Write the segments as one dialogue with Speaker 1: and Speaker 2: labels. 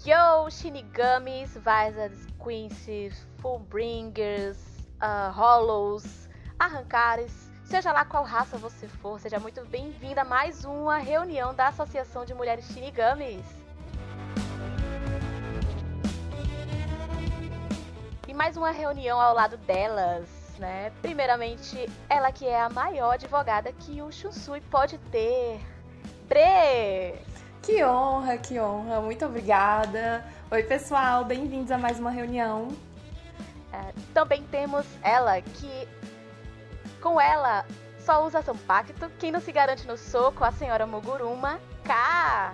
Speaker 1: Yo, Shinigamis, Vizards, Quincies, Fullbringers, Hollows, Arrancares, seja lá qual raça você for, seja muito bem-vinda a mais uma reunião da Associação de Mulheres Shinigamis. E mais uma reunião ao lado delas, né? Primeiramente, ela que é a maior advogada que o Shunsui pode ter. Bre!
Speaker 2: Que honra, muito obrigada. Oi pessoal, bem-vindos a mais uma reunião.
Speaker 1: Também temos ela que, com ela, só usa ação pacto, quem não se garante no soco, a senhora Moguruma, K.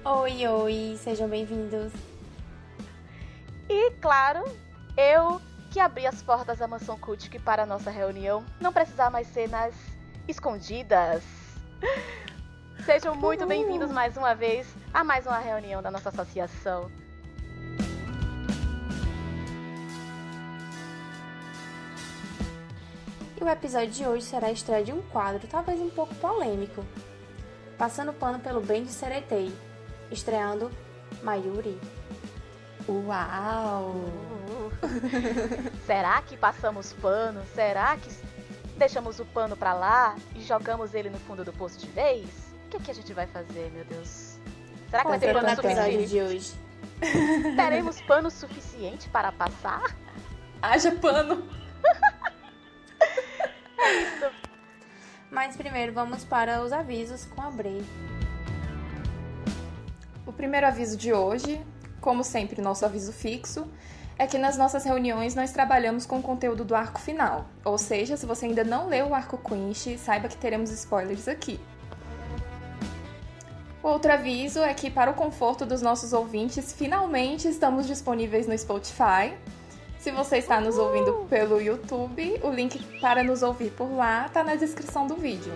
Speaker 3: Oi, sejam bem-vindos.
Speaker 1: E, claro, eu que abri as portas da Mansão Kultik para a nossa reunião, não precisar mais ser nas escondidas. Sejam muito bem-vindos mais uma vez a mais uma reunião da nossa associação.
Speaker 3: E o episódio de hoje será a estreia de um quadro talvez um pouco polêmico. Passando pano pelo bem de Seretei, estreando Mayuri.
Speaker 2: Uau!
Speaker 1: Será que passamos pano? Será que deixamos o pano pra lá e jogamos ele no fundo do poço de vez? O que a gente vai fazer, meu Deus? Será que vai ter pano suficiente?
Speaker 3: De hoje?
Speaker 1: Teremos pano suficiente para passar?
Speaker 2: Haja pano!
Speaker 1: É isso.
Speaker 3: Mas primeiro vamos para os avisos com a Bray.
Speaker 2: O primeiro aviso de hoje, como sempre nosso aviso fixo, é que nas nossas reuniões nós trabalhamos com o conteúdo do arco final. Ou seja, se você ainda não leu o arco Quinch, saiba que teremos spoilers aqui. Outro aviso é que, para o conforto dos nossos ouvintes, finalmente estamos disponíveis no Spotify. Se você está nos ouvindo pelo YouTube, o link para nos ouvir por lá está na descrição do vídeo.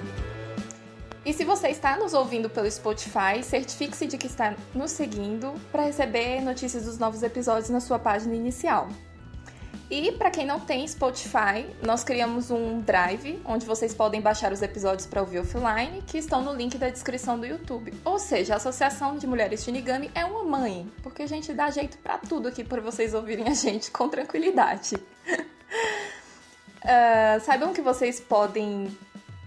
Speaker 2: E se você está nos ouvindo pelo Spotify, certifique-se de que está nos seguindo para receber notícias dos novos episódios na sua página inicial. E para quem não tem Spotify, nós criamos um Drive, onde vocês podem baixar os episódios para ouvir offline, que estão no link da descrição do YouTube. Ou seja, a Associação de Mulheres Shinigami é uma mãe, porque a gente dá jeito para tudo aqui para vocês ouvirem a gente com tranquilidade. Saibam que vocês podem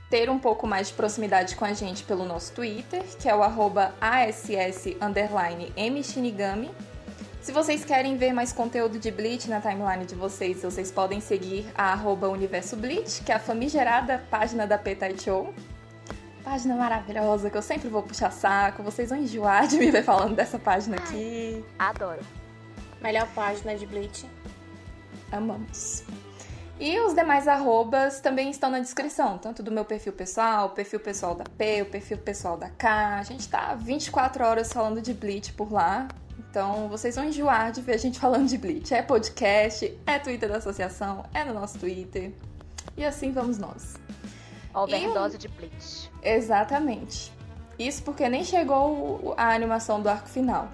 Speaker 2: ter um pouco mais de proximidade com a gente pelo nosso Twitter, que é o @ASS_MShinigami. Se vocês querem ver mais conteúdo de Bleach na timeline de vocês, vocês podem seguir a @Universo Bleach, que é a famigerada página da Petaichou. Página maravilhosa, que eu sempre vou puxar saco, vocês vão enjoar de me ver falando dessa página aqui.
Speaker 1: Adoro.
Speaker 3: Melhor página de Bleach.
Speaker 2: Amamos. E os demais arrobas também estão na descrição, tanto do meu perfil pessoal, o perfil pessoal da P, o perfil pessoal da K. A gente tá 24 horas falando de Bleach por lá. Então, vocês vão enjoar de ver a gente falando de Bleach. É podcast, é Twitter da associação, é no nosso Twitter. E assim vamos nós.
Speaker 1: Overdose de Bleach.
Speaker 2: Exatamente. Isso porque nem chegou a animação do arco final.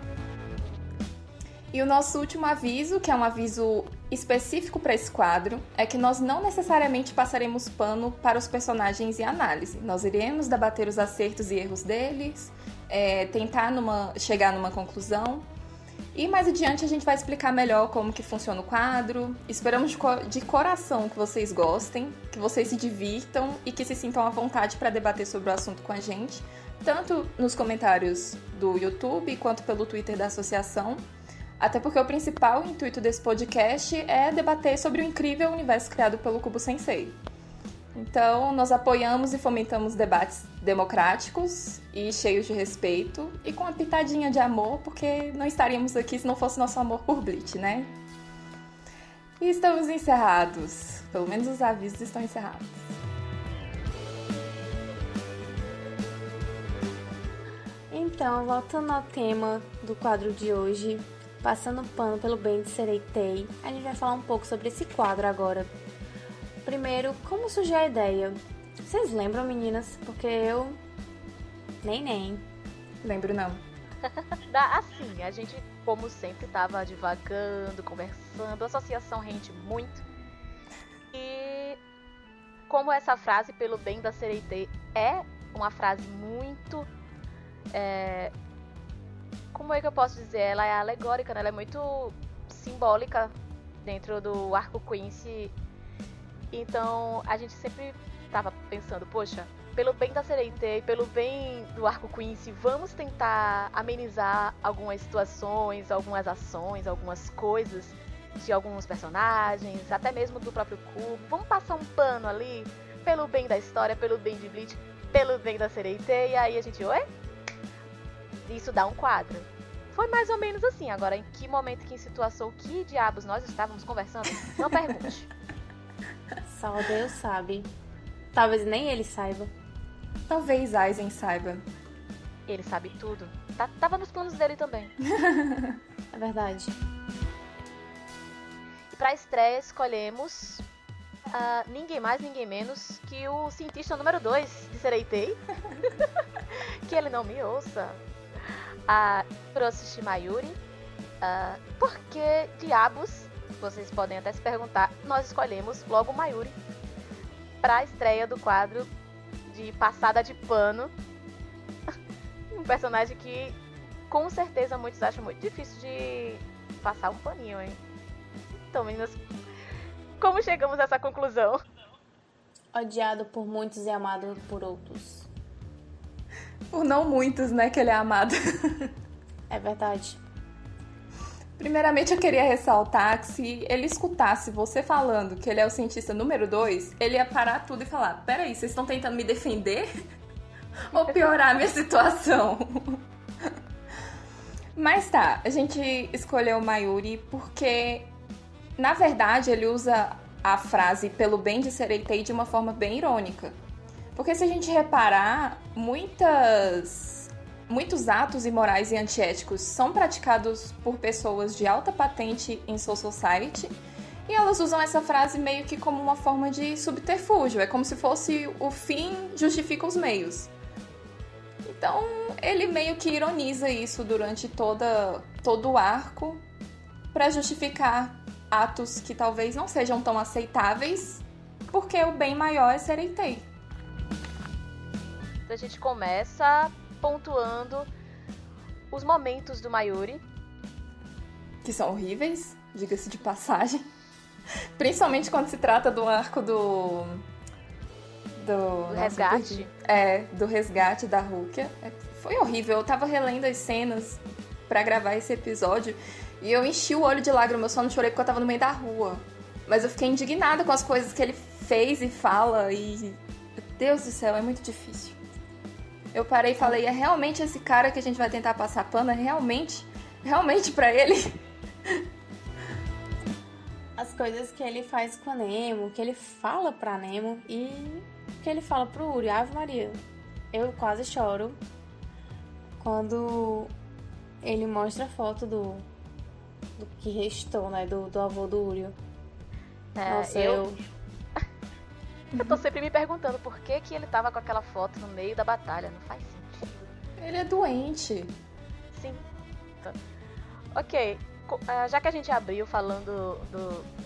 Speaker 2: E o nosso último aviso, que é um aviso específico para esse quadro, é que nós não necessariamente passaremos pano para os personagens em análise. Nós iremos debater os acertos e erros deles, tentar chegar numa conclusão. E mais adiante a gente vai explicar melhor como que funciona o quadro. Esperamos de coração que vocês gostem, que vocês se divirtam e que se sintam à vontade para debater sobre o assunto com a gente, tanto nos comentários do YouTube quanto pelo Twitter da associação. Até porque o principal intuito desse podcast é debater sobre o incrível universo criado pelo Kubo Sensei. Então, nós apoiamos e fomentamos debates democráticos e cheios de respeito e com uma pitadinha de amor, porque não estaríamos aqui se não fosse nosso amor por Bleach, né? E estamos encerrados. Pelo menos os avisos estão encerrados.
Speaker 3: Então, voltando ao tema do quadro de hoje, passando pano pelo bem de Seretei, a gente vai falar um pouco sobre esse quadro agora. Primeiro, como surgiu a ideia? Vocês lembram, meninas? Porque eu... Nem.
Speaker 2: Lembro não.
Speaker 1: Assim, a gente, como sempre, tava divagando, conversando, a associação rende muito. E como essa frase, pelo bem da Sereitê, é uma frase muito como é que eu posso dizer? Ela é alegórica, né? Ela é muito simbólica dentro do arco Quincy. Então, a gente sempre tava pensando, poxa, pelo bem da Sereitê e pelo bem do arco Quincy, vamos tentar amenizar algumas situações, algumas ações, algumas coisas de alguns personagens, até mesmo do próprio Cubo. Vamos passar um pano ali pelo bem da história, pelo bem de Bleach, pelo bem da Sereitê. E aí a gente, oi? Isso dá um quadro. Foi mais ou menos assim. Agora, em que momento, que situação, que diabos nós estávamos conversando? Não pergunte.
Speaker 3: Só Deus sabe. Talvez nem ele saiba.
Speaker 2: Talvez Aizen saiba.
Speaker 1: Ele sabe tudo. Tava nos planos dele também.
Speaker 3: É verdade.
Speaker 1: E pra estreia escolhemos ninguém mais, ninguém menos que o cientista número 2 de Sereitei. Que ele não me ouça. A Hiroshi Mayuri. Por que diabos, vocês podem até se perguntar, nós escolhemos logo Mayuri pra estreia do quadro de passada de pano. Um personagem que com certeza muitos acham muito difícil de passar um paninho, hein? Então, meninas, como chegamos a essa conclusão?
Speaker 3: Odiado por muitos e amado por outros.
Speaker 2: Por não muitos, né, que ele é amado.
Speaker 3: É verdade.
Speaker 2: Primeiramente, eu queria ressaltar que se ele escutasse você falando que ele é o cientista número 2, ele ia parar tudo e falar: peraí, vocês estão tentando me defender? Ou piorar a minha situação? Mas tá, a gente escolheu o Mayuri porque, na verdade, ele usa a frase pelo bem de Sereitei de uma forma bem irônica. Porque se a gente reparar, muitos atos imorais e antiéticos são praticados por pessoas de alta patente em Soul Society, e elas usam essa frase meio que como uma forma de subterfúgio. É como se fosse o fim justifica os meios. Então, ele meio que ironiza isso durante todo o arco para justificar atos que talvez não sejam tão aceitáveis, porque o bem maior é Sereitei.
Speaker 1: Então a gente começa pontuando os momentos do Mayuri.
Speaker 2: Que são horríveis, diga-se de passagem. Principalmente quando se trata do arco do
Speaker 1: resgate.
Speaker 2: Do resgate da Rukia. Foi horrível. Eu tava relendo as cenas pra gravar esse episódio e eu enchi o olho de lágrimas. Eu só não chorei porque eu tava no meio da rua. Mas eu fiquei indignada com as coisas que ele fez e fala e... Meu Deus do céu, é muito difícil. Eu parei e falei, é realmente esse cara que a gente vai tentar passar pano? É realmente pra ele?
Speaker 3: As coisas que ele faz com a Nemo, que ele fala pra Nemo e que ele fala pro Uri, Ave Maria. Eu quase choro quando ele mostra a foto do que restou, né, do avô do Uri. Nossa, eu
Speaker 1: tô sempre me perguntando por que ele tava com aquela foto no meio da batalha. Não faz sentido.
Speaker 2: Ele é doente.
Speaker 1: Sim. Ok. Já que a gente abriu falando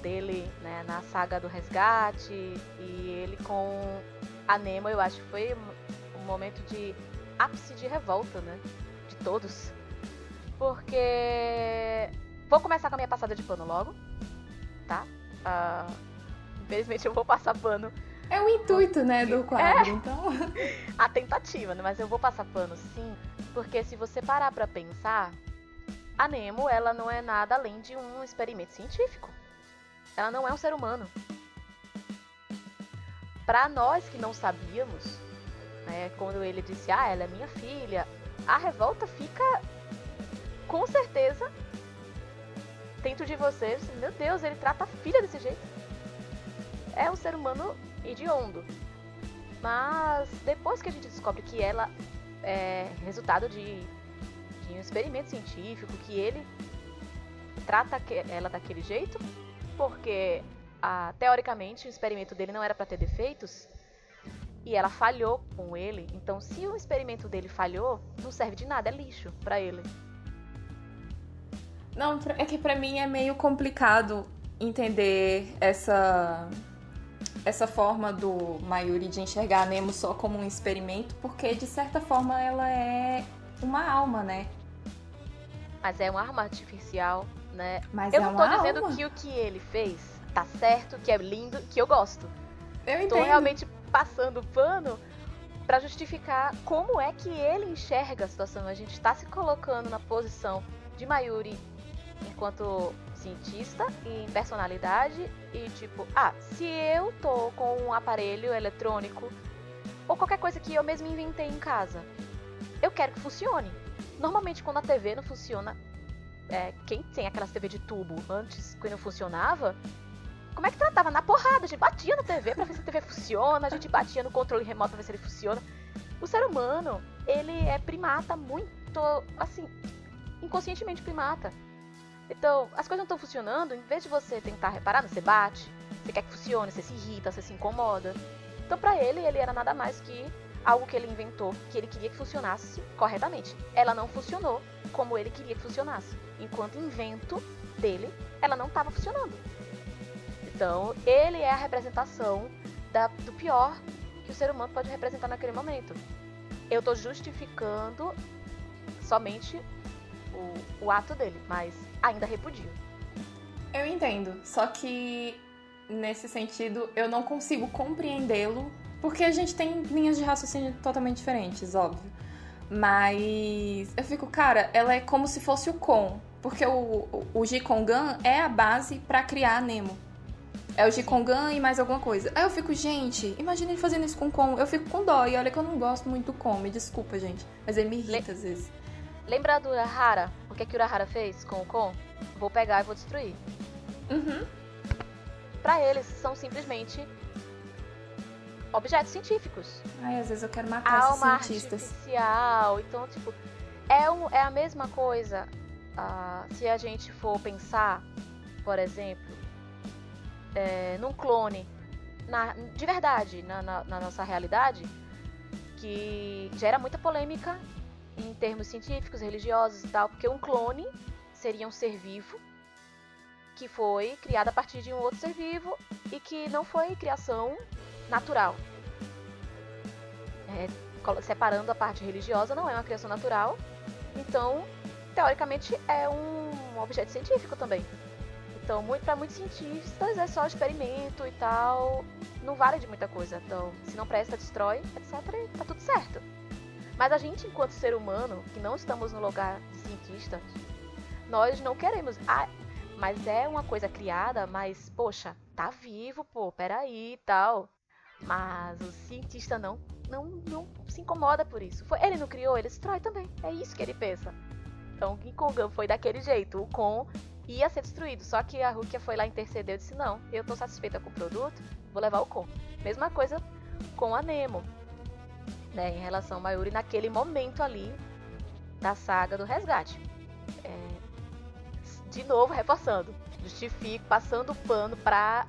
Speaker 1: dele, né, na saga do resgate e ele com a Nemo, eu acho que foi um momento de ápice de revolta, né? De todos. Porque... Vou começar com a minha passada de pano logo, tá? Infelizmente eu vou passar pano.
Speaker 2: É o intuito, né, do quadro, então...
Speaker 1: A tentativa, né? Mas eu vou passar pano, sim. Porque se você parar pra pensar, a Nemo, ela não é nada além de um experimento científico. Ela não é um ser humano. Pra nós que não sabíamos, né, quando ele disse, ela é minha filha, a revolta fica, com certeza, dentro de você. Meu Deus, ele trata a filha desse jeito. É um ser humano hediondo. Mas depois que a gente descobre que ela é resultado de um experimento científico, que ele trata ela daquele jeito, porque teoricamente o experimento dele não era para ter defeitos, e ela falhou com ele. Então, se o experimento dele falhou, não serve de nada, é lixo para ele.
Speaker 2: Não, é que pra mim é meio complicado entender essa forma do Mayuri de enxergar a Nemo só como um experimento, porque de certa forma ela é uma alma, né?
Speaker 1: Mas é uma arma artificial, né?
Speaker 2: Mas
Speaker 1: Eu
Speaker 2: é
Speaker 1: não tô
Speaker 2: uma
Speaker 1: dizendo
Speaker 2: alma.
Speaker 1: que o que ele fez tá certo, que é lindo, que eu gosto.
Speaker 2: Eu
Speaker 1: Tô
Speaker 2: entendo.
Speaker 1: realmente passando pano pra justificar como é que ele enxerga a situação. A gente tá se colocando na posição de Mayuri enquanto cientista e em personalidade e tipo, se eu tô com um aparelho eletrônico ou qualquer coisa que eu mesmo inventei em casa, eu quero que funcione. Normalmente quando a TV não funciona, quem tem aquelas TV de tubo antes, quando não funcionava, como é que tratava? Na porrada, a gente batia na TV pra ver se a TV funciona, a gente batia no controle remoto pra ver se ele funciona. O ser humano, ele é primata muito, assim, inconscientemente primata. Então, as coisas não estão funcionando, em vez de você tentar reparar, você bate, você quer que funcione, você se irrita, você se incomoda. Então, pra ele era nada mais que algo que ele inventou, que ele queria que funcionasse corretamente. Ela não funcionou como ele queria que funcionasse. Enquanto invento dele, ela não estava funcionando. Então, ele é a representação do pior que o ser humano pode representar naquele momento. Eu tô justificando somente o ato dele, mas ainda repudio.
Speaker 2: Eu entendo, só que nesse sentido eu não consigo compreendê-lo, porque a gente tem linhas de raciocínio totalmente diferentes, óbvio. Mas eu fico, cara, ela é como se fosse o Kon, porque o Jikongan é a base pra criar a Nemo. É o Jikongan e mais alguma coisa. Aí eu fico, gente, imagina ele fazendo isso com o Kon. Eu fico com dó, e olha que eu não gosto muito do Kon, me desculpa, gente, mas ele me irrita às vezes.
Speaker 1: Lembra do Urahara? O que o Urahara fez com o Kon? Vou pegar e vou destruir.
Speaker 2: Uhum.
Speaker 1: Pra eles, são simplesmente objetos científicos.
Speaker 2: Ai, às vezes eu quero matar esses
Speaker 1: Alma
Speaker 2: cientistas.
Speaker 1: artificial. Então, tipo, é a mesma coisa se a gente for pensar, por exemplo, num clone, de verdade, na nossa realidade, que gera muita polêmica em termos científicos, religiosos e tal, porque um clone seria um ser vivo que foi criado a partir de um outro ser vivo e que não foi criação natural. Separando a parte religiosa, não é uma criação natural, então, teoricamente, é um objeto científico também. Então, para muitos cientistas é só experimento e tal, não vale de muita coisa. Então, se não presta, destrói, etc, e tá tudo certo. Mas a gente, enquanto ser humano, que não estamos no lugar de cientista, nós não queremos. Mas é uma coisa criada, mas, poxa, tá vivo, pô, peraí e tal. Mas o cientista não se incomoda por isso. Ele não criou, ele destrói também. É isso que ele pensa. Então, o Jikongan foi daquele jeito. O Kon ia ser destruído. Só que a Rukia foi lá, intercedeu e disse, não, eu tô satisfeita com o produto, vou levar o Kon. Mesma coisa com a Nemo. Né, em relação a Mayuri naquele momento ali da saga do resgate. De novo, reforçando, justifico, passando o pano para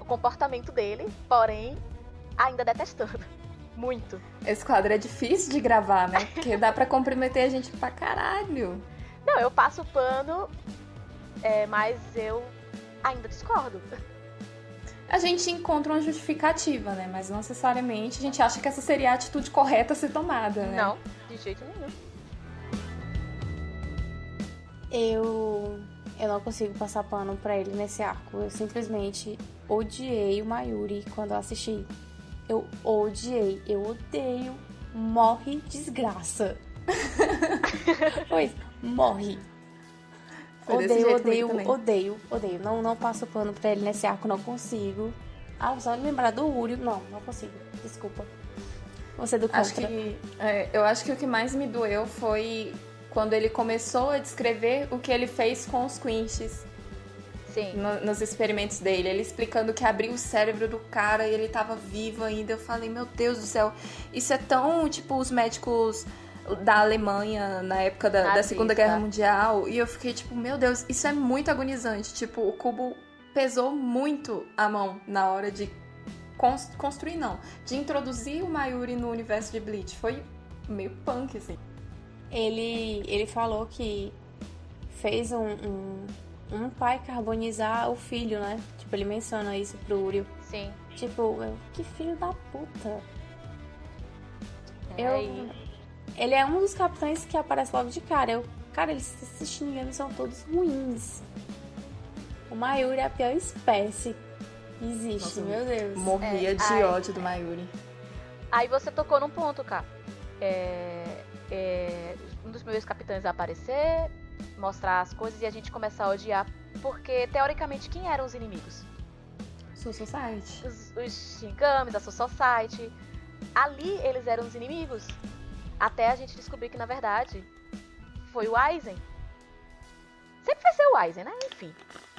Speaker 1: o comportamento dele, porém, ainda detestando. Muito.
Speaker 2: Esse quadro é difícil de gravar, né? Porque dá pra comprometer a gente pra caralho.
Speaker 1: Não, eu passo o pano, mas eu ainda discordo.
Speaker 2: A gente encontra uma justificativa, né? Mas não necessariamente a gente acha que essa seria a atitude correta a ser tomada, né?
Speaker 1: Não, de jeito nenhum.
Speaker 3: Eu não consigo passar pano pra ele nesse arco. Eu simplesmente odiei o Mayuri quando eu assisti. Eu odiei, eu odeio. Morre, desgraça. Pois, morre. Odeio. Não passo pano pra ele nesse arco, não consigo. Só lembrar do Uryu. Não consigo. Desculpa. Você do contra.
Speaker 2: Eu acho que o que mais me doeu foi quando ele começou a descrever o que ele fez com os Quinches.
Speaker 1: Sim.
Speaker 2: Nos experimentos dele. Ele explicando que abriu o cérebro do cara e ele tava vivo ainda. Eu falei, meu Deus do céu. Isso é tão, tipo, os médicos da Alemanha na época da Segunda Guerra Mundial. E eu fiquei tipo, meu Deus, isso é muito agonizante. Tipo, o Kubo pesou muito a mão na hora de construir, não. De introduzir o Mayuri no universo de Bleach. Foi meio punk, assim.
Speaker 3: Ele falou que fez um pai carbonizar o filho, né? Tipo, ele menciona isso pro Uryu.
Speaker 1: Sim.
Speaker 3: Tipo, que filho da puta.
Speaker 1: Aí.
Speaker 3: Ele é um dos capitães que aparece logo de cara. Cara, esses Shinigamis são todos ruins. O Mayuri é a pior espécie que existe,
Speaker 2: Nossa,
Speaker 3: meu Deus.
Speaker 2: Morria de ódio do Mayuri.
Speaker 1: Aí você tocou num ponto, cara. Um dos meus capitães vai aparecer, mostrar as coisas e a gente começar a odiar. Porque, teoricamente, quem eram os inimigos?
Speaker 2: Soul Society.
Speaker 1: Os Shinigamis, a Soul Society. Ali eles eram os inimigos. Até a gente descobrir que, na verdade, foi o Aizen. Sempre vai ser o Aizen, né? Enfim.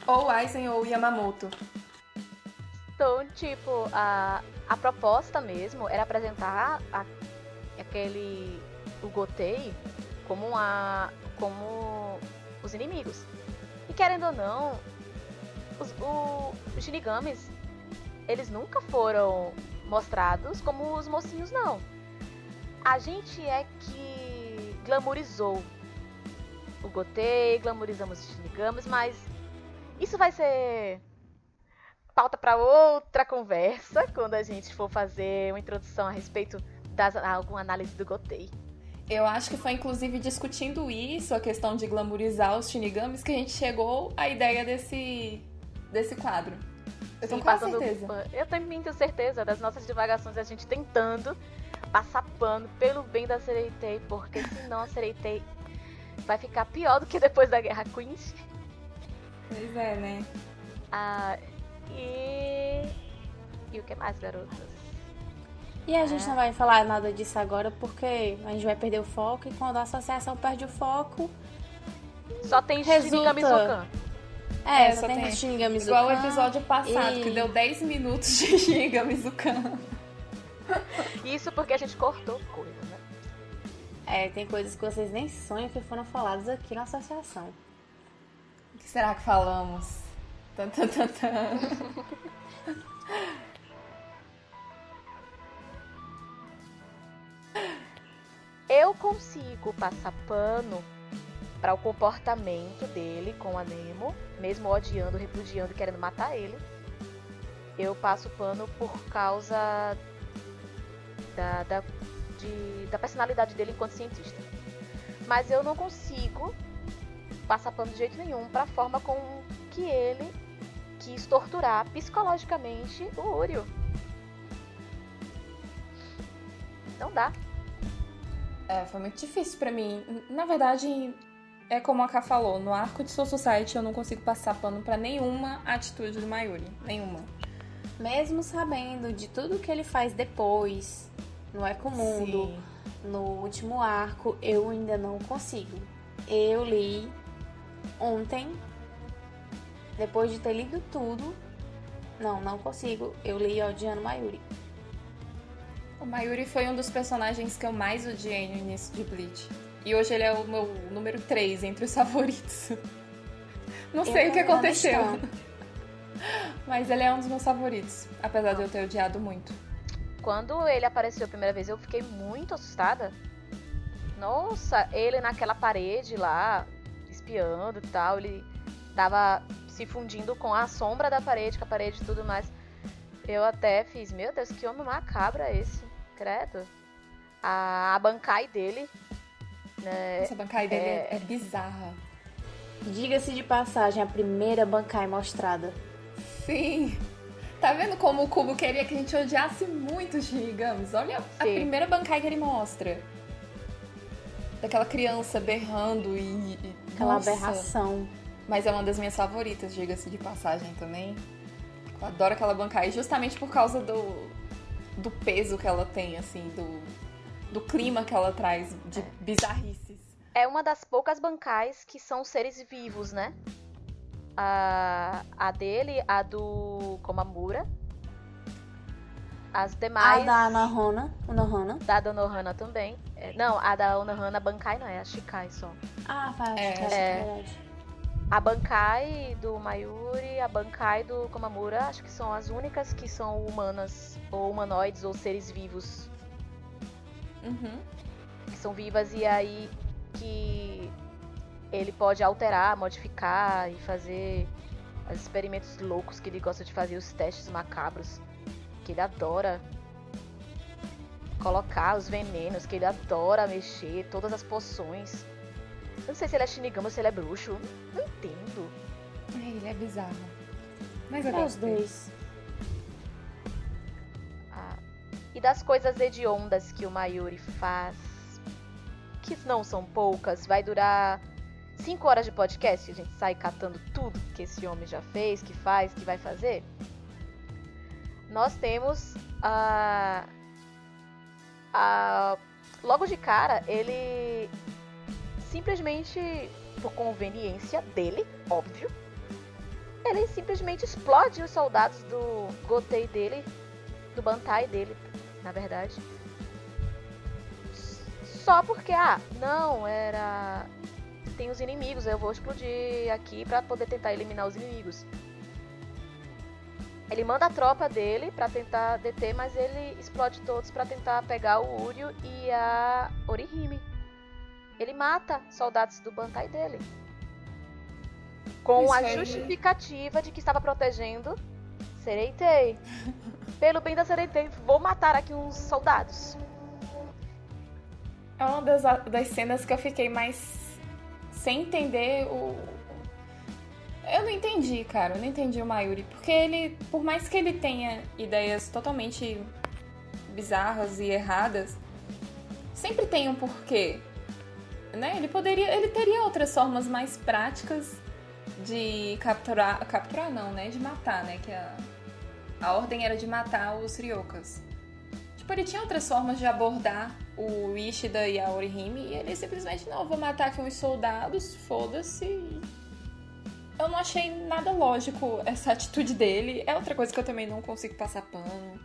Speaker 2: Ou Aizen ou Yamamoto.
Speaker 1: Então, tipo, a proposta mesmo era apresentar o Gotei como os inimigos. E querendo ou não, os Shinigamis, eles nunca foram mostrados como os mocinhos, não. A gente é que glamourizou o Gotei, glamourizamos os Shinigamis, mas isso vai ser pauta para outra conversa, quando a gente for fazer uma introdução a respeito alguma análise do Gotei.
Speaker 2: Eu acho que foi inclusive discutindo isso, a questão de glamourizar os Shinigamis, que a gente chegou à ideia desse quadro. Eu tenho quase certeza.
Speaker 1: Eu também tenho certeza das nossas divagações, a gente tentando passar pano pelo bem da Sereitei, porque senão a Sereitei vai ficar pior do que depois da Guerra Queen's.
Speaker 2: Pois é, né?
Speaker 1: E o que mais, garotas?
Speaker 3: E a gente não vai falar nada disso agora, porque a gente vai perder o foco, e quando a associação perde o foco...
Speaker 1: Só tem Shinigami Zukan.
Speaker 3: Só tem Shinigami Zukan.
Speaker 2: Igual o episódio passado, que deu 10 minutos de Shinigami Zukan.
Speaker 1: Isso porque a gente cortou coisa, né?
Speaker 3: Tem coisas que vocês nem sonham que foram faladas aqui na associação.
Speaker 2: O que será que falamos?
Speaker 1: Eu consigo passar pano para o comportamento dele com a Nemo, mesmo odiando, repudiando, querendo matar ele. Eu passo pano por causa da personalidade dele enquanto cientista. Mas eu não consigo passar pano de jeito nenhum para a forma com que ele quis torturar psicologicamente o Uryu. Não dá.
Speaker 2: Foi muito difícil pra mim. Na verdade, é como a Ká falou, no arco de Soul Society eu não consigo passar pano pra nenhuma atitude do Mayuri. Nenhuma.
Speaker 3: Mesmo sabendo de tudo que ele faz depois, no Ecomundo,
Speaker 2: Sim.
Speaker 3: no último arco, eu ainda não consigo. Eu li ontem, depois de ter lido tudo, não consigo. Eu li odiando Mayuri.
Speaker 2: O Mayuri foi um dos personagens que eu mais odiei no início de Bleach. E hoje ele é o meu número 3 entre os favoritos. Não sei o que aconteceu. Mas ele é um dos meus favoritos, apesar de eu ter odiado muito.
Speaker 1: Quando ele apareceu a primeira vez, eu fiquei muito assustada. Nossa, ele naquela parede lá, espiando e tal, ele tava se fundindo com a sombra da parede, com a parede e tudo mais. Eu até fiz, meu Deus, que homem macabro é esse? Credo. A Bankai dele, né?
Speaker 2: Essa Bankai dele é bizarra.
Speaker 3: Diga-se de passagem, a primeira Bankai mostrada.
Speaker 2: Sim. Tá vendo como o Kubo queria que a gente odiasse muito os Shinigamis? Olha a primeira Bankai que ele mostra. Daquela criança berrando e
Speaker 3: Aquela
Speaker 2: nossa.
Speaker 3: aberração.
Speaker 2: Mas é uma das minhas favoritas, diga-se de passagem também. Eu adoro aquela Bankai justamente por causa do peso que ela tem, assim, do clima que ela traz de bizarrices.
Speaker 1: É uma das poucas Bankais que são seres vivos, né? A dele, a do Komamura. As demais...
Speaker 3: A da Anohana.
Speaker 1: Da Anohana também. Não, a da Anohana Bankai não, é a Shikai só.
Speaker 3: Ah, faz. É verdade.
Speaker 1: A Bankai do Mayuri, a Bankai do Komamura, acho que são as únicas que são humanas, ou humanoides, ou seres vivos. Que são vivas, e aí que ele pode alterar, modificar e fazer os experimentos loucos que ele gosta de fazer, os testes macabros, que ele adora colocar, os venenos, que ele adora mexer, todas as poções. Eu não sei se ele é Shinigami ou se ele é bruxo. Não entendo.
Speaker 2: Ele é bizarro. Mas eu
Speaker 3: É os
Speaker 2: gosto dele.
Speaker 3: dois.
Speaker 1: E das coisas hediondas que o Mayuri faz, que não são poucas, vai durar 5 horas de podcast. A gente sai catando tudo que esse homem já fez, que faz, que vai fazer. Nós temos logo de cara, ele simplesmente, por conveniência dele, óbvio, ele simplesmente explode os soldados do Gotei dele, do Bantai dele, na verdade. Só porque, tem os inimigos, eu vou explodir aqui pra poder tentar eliminar os inimigos. Ele manda a tropa dele pra tentar deter, mas ele explode todos pra tentar pegar o Uryu e a Orihime. Ele mata soldados do Bantai dele. Com a justificativa de que estava protegendo Sereitei. Pelo bem da Sereitei, vou matar aqui uns soldados.
Speaker 2: É uma das cenas que eu fiquei mais sem entender Eu não entendi, cara. Eu não entendi o Mayuri. Porque ele, por mais que ele tenha ideias totalmente bizarras e erradas, sempre tem um porquê. Né? Ele teria outras formas mais práticas de capturar não, né? De matar, né? Que a ordem era de matar os Ryokas. Tipo, ele tinha outras formas de abordar o Ishida e a Orihime, e ele simplesmente, não, vou matar aqui uns soldados, foda-se. Eu não achei nada lógico essa atitude dele. É outra coisa que eu também não consigo passar pano.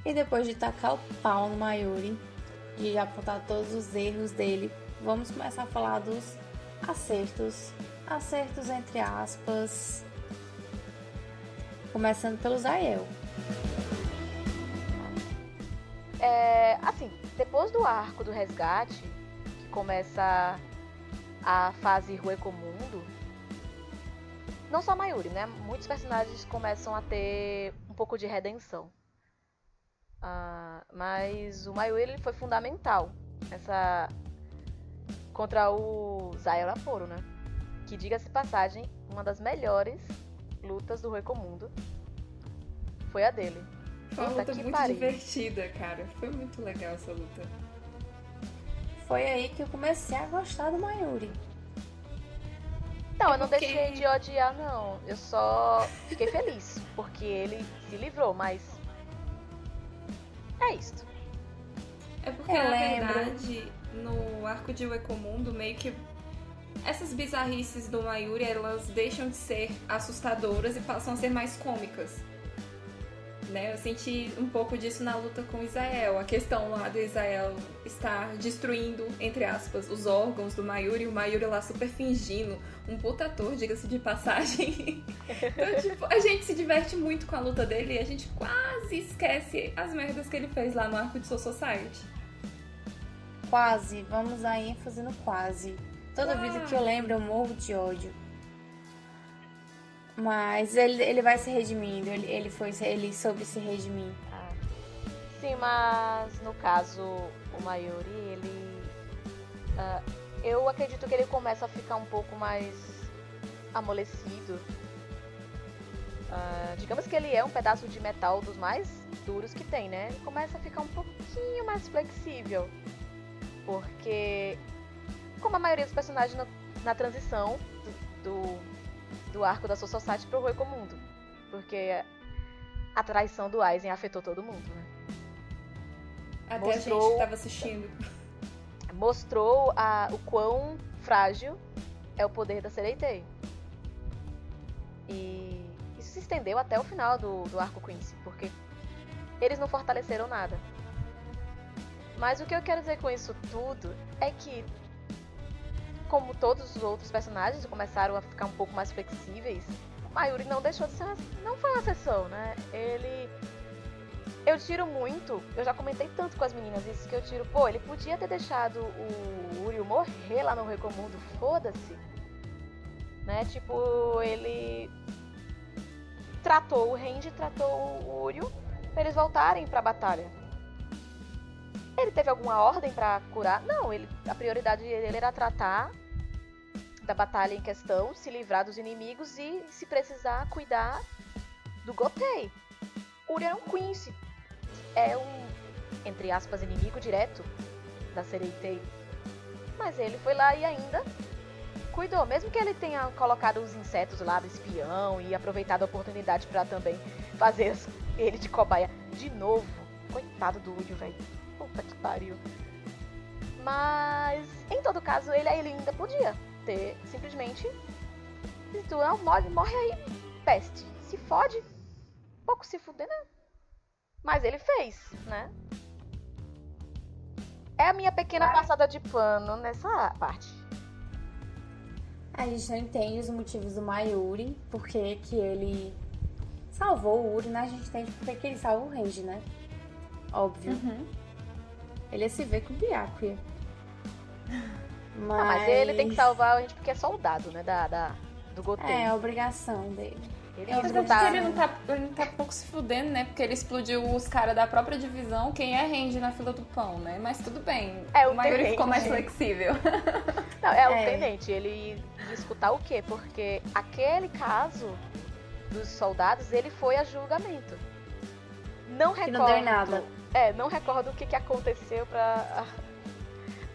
Speaker 3: E depois de tacar o pau no Mayuri, de apontar todos os erros dele, vamos começar a falar dos acertos. Acertos entre aspas. Começando pelo Zael.
Speaker 1: Assim, depois do arco do resgate, que começa a fase Ruecomundo, não só Mayuri, né? Muitos personagens começam a ter um pouco de redenção. Mas o Mayuri, ele foi fundamental contra o Zael Aporo, né? Que, diga-se de passagem, uma das melhores lutas do Ruecomundo foi a dele.
Speaker 2: Foi uma luta muito divertida, cara. Foi muito legal essa luta.
Speaker 3: Foi aí que eu comecei a gostar do Mayuri.
Speaker 1: Não, eu não deixei de odiar, não. Eu só fiquei feliz, porque ele se livrou, mas... é isto.
Speaker 2: É porque, na verdade, no arco de Ruecomundo, meio que essas bizarrices do Mayuri, elas deixam de ser assustadoras e passam a ser mais cômicas. Né? Eu senti um pouco disso na luta com o Isael. A questão lá do Isael estar destruindo, entre aspas, os órgãos do Mayuri, e o Mayuri lá super fingindo. Um puta ator, diga-se de passagem. Então, tipo, a gente se diverte muito com a luta dele e a gente quase esquece as merdas que ele fez lá no arco de Soul Society.
Speaker 3: Quase, vamos dar ênfase no quase. Toda vida que eu lembro eu morro de ódio. Mas ele vai se redimindo, ele soube se redimir.
Speaker 1: Sim, mas no caso, o Mayuri, ele... eu acredito que ele começa a ficar um pouco mais amolecido. Digamos que ele é um pedaço de metal dos mais duros que tem, né? Ele começa a ficar um pouquinho mais flexível. Porque, como a maioria dos personagens na transição do arco da Soul Society pro Ruecomundo. Porque a traição do Aizen afetou todo mundo, né?
Speaker 2: Até a gente que tava assistindo.
Speaker 1: Mostrou o quão frágil é o poder da Sereitei. E isso se estendeu até o final do arco Quincy, porque eles não fortaleceram nada. Mas o que eu quero dizer com isso tudo é que, como todos os outros personagens começaram a ficar um pouco mais flexíveis, Mayuri não deixou de ser não foi uma exceção, né? Eu tiro muito, eu já comentei tanto com as meninas isso, que eu tiro, ele podia ter deixado o Uryu morrer lá no Ruecomundo, foda-se. Né? Tipo, ele tratou o Renji, tratou o Uryu pra eles voltarem pra batalha. Ele teve alguma ordem pra curar? Não, a prioridade dele era tratar da batalha em questão, se livrar dos inimigos e, se precisar, cuidar do Gotei. Uri era um Quincy. É um, entre aspas, inimigo direto da Sereitei. Mas ele foi lá e ainda cuidou. Mesmo que ele tenha colocado os insetos lá do espião e aproveitado a oportunidade pra também fazer ele de cobaia de novo. Coitado do Uri, velho. Puta que pariu. Mas, em todo caso, ele ainda podia ter simplesmente... Se tu não morre aí, peste. Se fode, pouco se fuder, né? Mas ele fez, né? É a minha pequena passada de pano nessa parte.
Speaker 3: A gente não entende os motivos do Mayuri, porque que ele salvou o Uri, né? A gente entende porque que ele salva o Renji, né? Óbvio. Ele se vê com o Byakuya.
Speaker 1: Mas ele tem que salvar a gente porque é soldado, né? Do Gotei.
Speaker 3: É a obrigação dele.
Speaker 2: Ele não tá pouco se fudendo, né? Porque ele explodiu os caras da própria divisão. Quem é Renji na fila do pão, né? Mas tudo bem. O Mayuri ficou mais flexível.
Speaker 1: Não, o tenente. Ele ia escutar o quê? Porque aquele caso dos soldados, ele foi a julgamento. Não recordo.
Speaker 3: Não deu nada.
Speaker 1: Não recordo o que aconteceu pra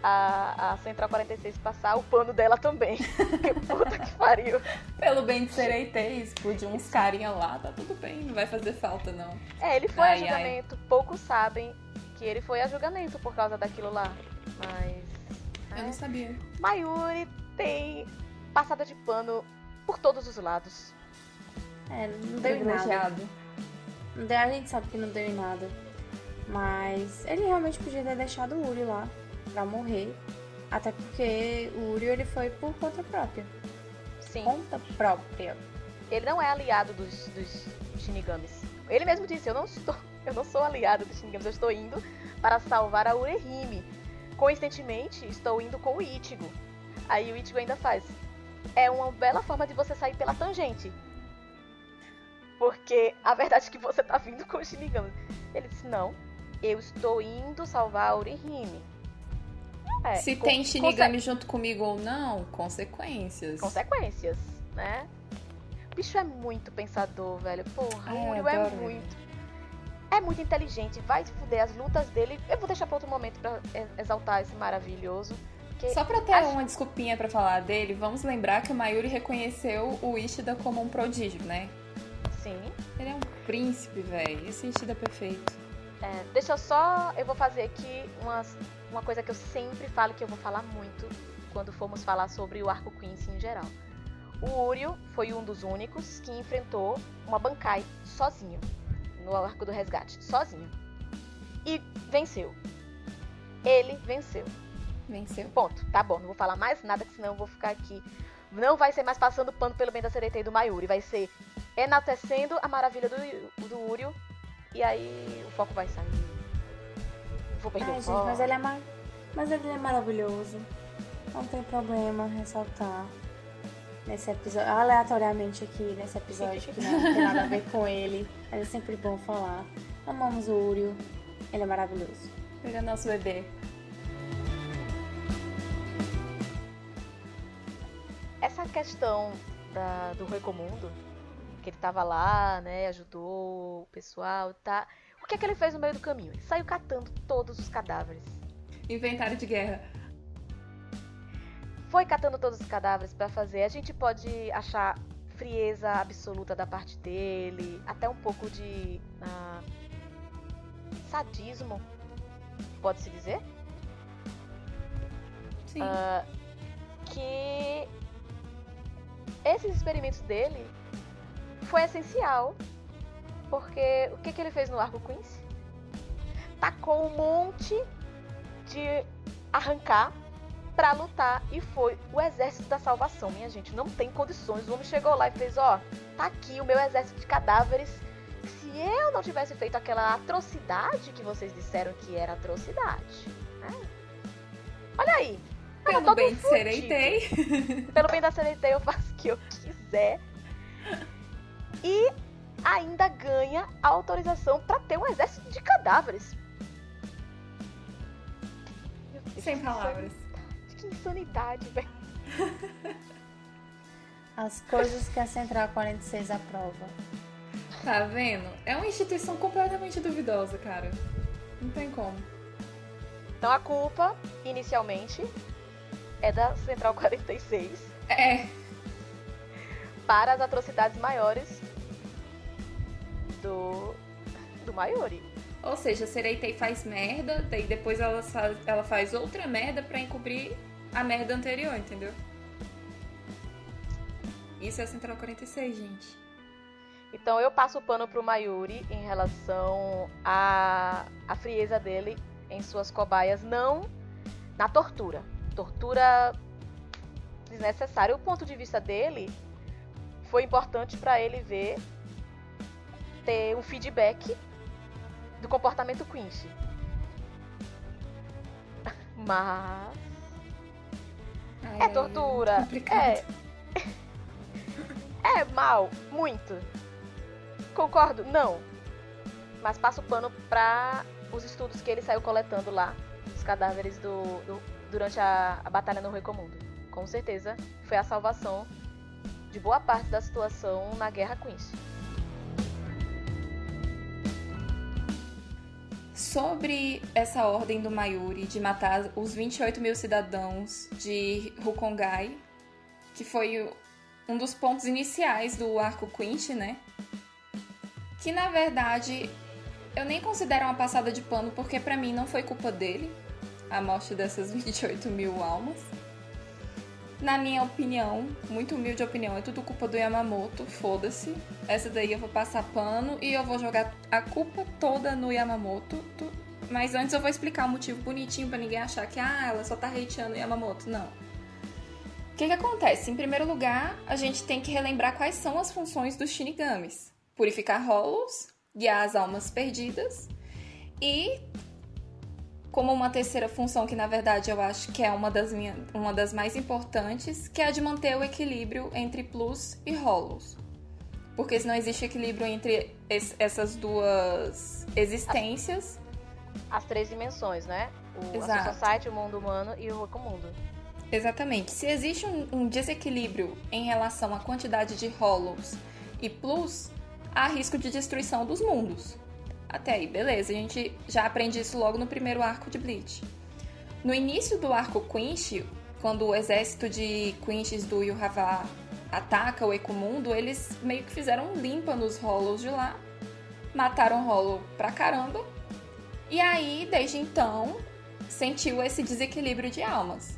Speaker 1: a Central 46 passar o pano dela também. Que puta que pariu.
Speaker 2: Pelo bem de Sereitei, explodiu uns carinha lá, tá tudo bem, não vai fazer falta não.
Speaker 1: Ele foi a julgamento. Poucos sabem que ele foi a julgamento por causa daquilo lá. Mas...
Speaker 2: Eu não sabia.
Speaker 1: Mayuri tem passada de pano por todos os lados.
Speaker 3: Não deu em nada. A gente sabe que não deu em nada. Mas ele realmente podia ter deixado o Uri lá pra morrer. Até porque o Uri ele foi por conta própria.
Speaker 1: Sim.
Speaker 3: Conta própria.
Speaker 1: Ele não é aliado dos Shinigamis. Ele mesmo disse, eu não sou aliado dos Shinigamis, eu estou indo para salvar a Urehime. Coincidentemente, estou indo com o Ichigo. Aí o Ichigo ainda faz. É uma bela forma de você sair pela tangente. Porque a verdade é que você tá vindo com os Shinigamis. Ele disse, não, eu estou indo salvar a Urehime.
Speaker 2: Se tem Shinigami junto comigo ou não, consequências.
Speaker 1: Consequências, né? O bicho é muito pensador, velho. Porra, o Uri é muito... É muito inteligente, vai se fuder as lutas dele. Eu vou deixar pra outro momento pra exaltar esse maravilhoso.
Speaker 2: Só pra ter uma desculpinha pra falar dele, vamos lembrar que o Mayuri reconheceu o Ishida como um prodígio, né?
Speaker 1: Sim.
Speaker 2: Ele é um príncipe, velho. Esse Ishida é perfeito.
Speaker 1: Deixa eu vou fazer aqui uma coisa que eu sempre falo, que eu vou falar muito quando formos falar sobre o arco Quincy em geral. O Uryu foi um dos únicos que enfrentou uma Bankai sozinho, no arco do resgate, sozinho. E venceu. Ele venceu.
Speaker 2: Venceu.
Speaker 1: Ponto. Tá bom, não vou falar mais nada, senão eu vou ficar aqui. Não vai ser mais passando pano pelo bem da Sereitei e do Mayuri, vai ser enaltecendo a maravilha do Uryu. E aí o foco vai sair. Vou perder o foco.
Speaker 3: Mas ele é maravilhoso. Não tem problema ressaltar nesse episódio, aleatoriamente aqui nesse episódio, que não tem nada a ver com ele. Mas é sempre bom falar. Amamos o Uryu. Ele é maravilhoso.
Speaker 2: Ele é nosso bebê.
Speaker 1: Essa questão do Recomundo, que ele tava lá, né, ajudou o pessoal, tá? O que é que ele fez no meio do caminho? Ele saiu catando todos os cadáveres.
Speaker 2: Inventário de guerra.
Speaker 1: Foi catando todos os cadáveres pra fazer. A gente pode achar frieza absoluta da parte dele, até um pouco de sadismo, pode-se dizer?
Speaker 2: Sim.
Speaker 1: Que esses experimentos dele foi essencial, porque o que ele fez no arco Quincy? Tacou um monte de arrancar pra lutar, e foi o exército da salvação, minha gente, não tem condições. O homem chegou lá e fez, tá aqui o meu exército de cadáveres. Se eu não tivesse feito aquela atrocidade que vocês disseram que era atrocidade, né? Olha aí.
Speaker 2: Pelo bem de Sereitei.
Speaker 1: Pelo bem da Sereitei eu faço o que eu quiser. E ainda ganha autorização pra ter um exército de cadáveres. Meu Deus,
Speaker 2: Sem palavras.
Speaker 1: Que insanidade, velho.
Speaker 3: As coisas que a Central 46 aprova.
Speaker 2: Tá vendo? É uma instituição completamente duvidosa, cara. Não tem como.
Speaker 1: Então a culpa, inicialmente, é da Central 46
Speaker 2: É.
Speaker 1: para as atrocidades maiores do Mayuri.
Speaker 2: Ou seja, a Sereitei faz merda, daí depois ela faz outra merda pra encobrir a merda anterior, entendeu? Isso é a Central 46, gente.
Speaker 1: Então eu passo o pano pro Mayuri em relação à frieza dele em suas cobaias, não na tortura. Tortura desnecessária. O ponto de vista dele foi importante pra ele ter um feedback do comportamento Quincy. Mas é tortura.
Speaker 2: É complicado.
Speaker 1: É mal, muito. Concordo? Não. Mas passo o pano para os estudos que ele saiu coletando lá, os cadáveres durante a batalha no Recomundo. Com certeza foi a salvação de boa parte da situação na Guerra Quincy.
Speaker 2: Sobre essa ordem do Mayuri de matar os 28 mil cidadãos de Rukongai, que foi um dos pontos iniciais do arco Quincy, né? Que na verdade eu nem considero uma passada de pano, porque pra mim não foi culpa dele a morte dessas 28 mil almas. Na minha opinião, muito humilde opinião, é tudo culpa do Yamamoto, foda-se. Essa daí eu vou passar pano e eu vou jogar a culpa toda no Yamamoto. Mas antes eu vou explicar o motivo bonitinho pra ninguém achar que ela só tá hateando o Yamamoto. Não. O que acontece? Em primeiro lugar, a gente tem que relembrar quais são as funções dos Shinigamis. Purificar Hollows, guiar as almas perdidas e, como uma terceira função que na verdade eu acho que é uma das mais importantes, que é a de manter o equilíbrio entre Plus e Hollows. Porque se não existe equilíbrio entre essas duas existências...
Speaker 1: As três dimensões, né?
Speaker 2: Exato.
Speaker 1: A Society, o mundo humano e o Recomundo.
Speaker 2: Exatamente. Se existe um desequilíbrio em relação à quantidade de Hollows e Plus, há risco de destruição dos mundos. Até aí, beleza. A gente já aprende isso logo no primeiro arco de Bleach. No início do arco Quincy, quando o exército de Quincy's do Yhwach ataca o Ecomundo, eles meio que fizeram limpa nos Hollows de lá, mataram Hollow pra caramba, e aí, desde então, sentiu esse desequilíbrio de almas.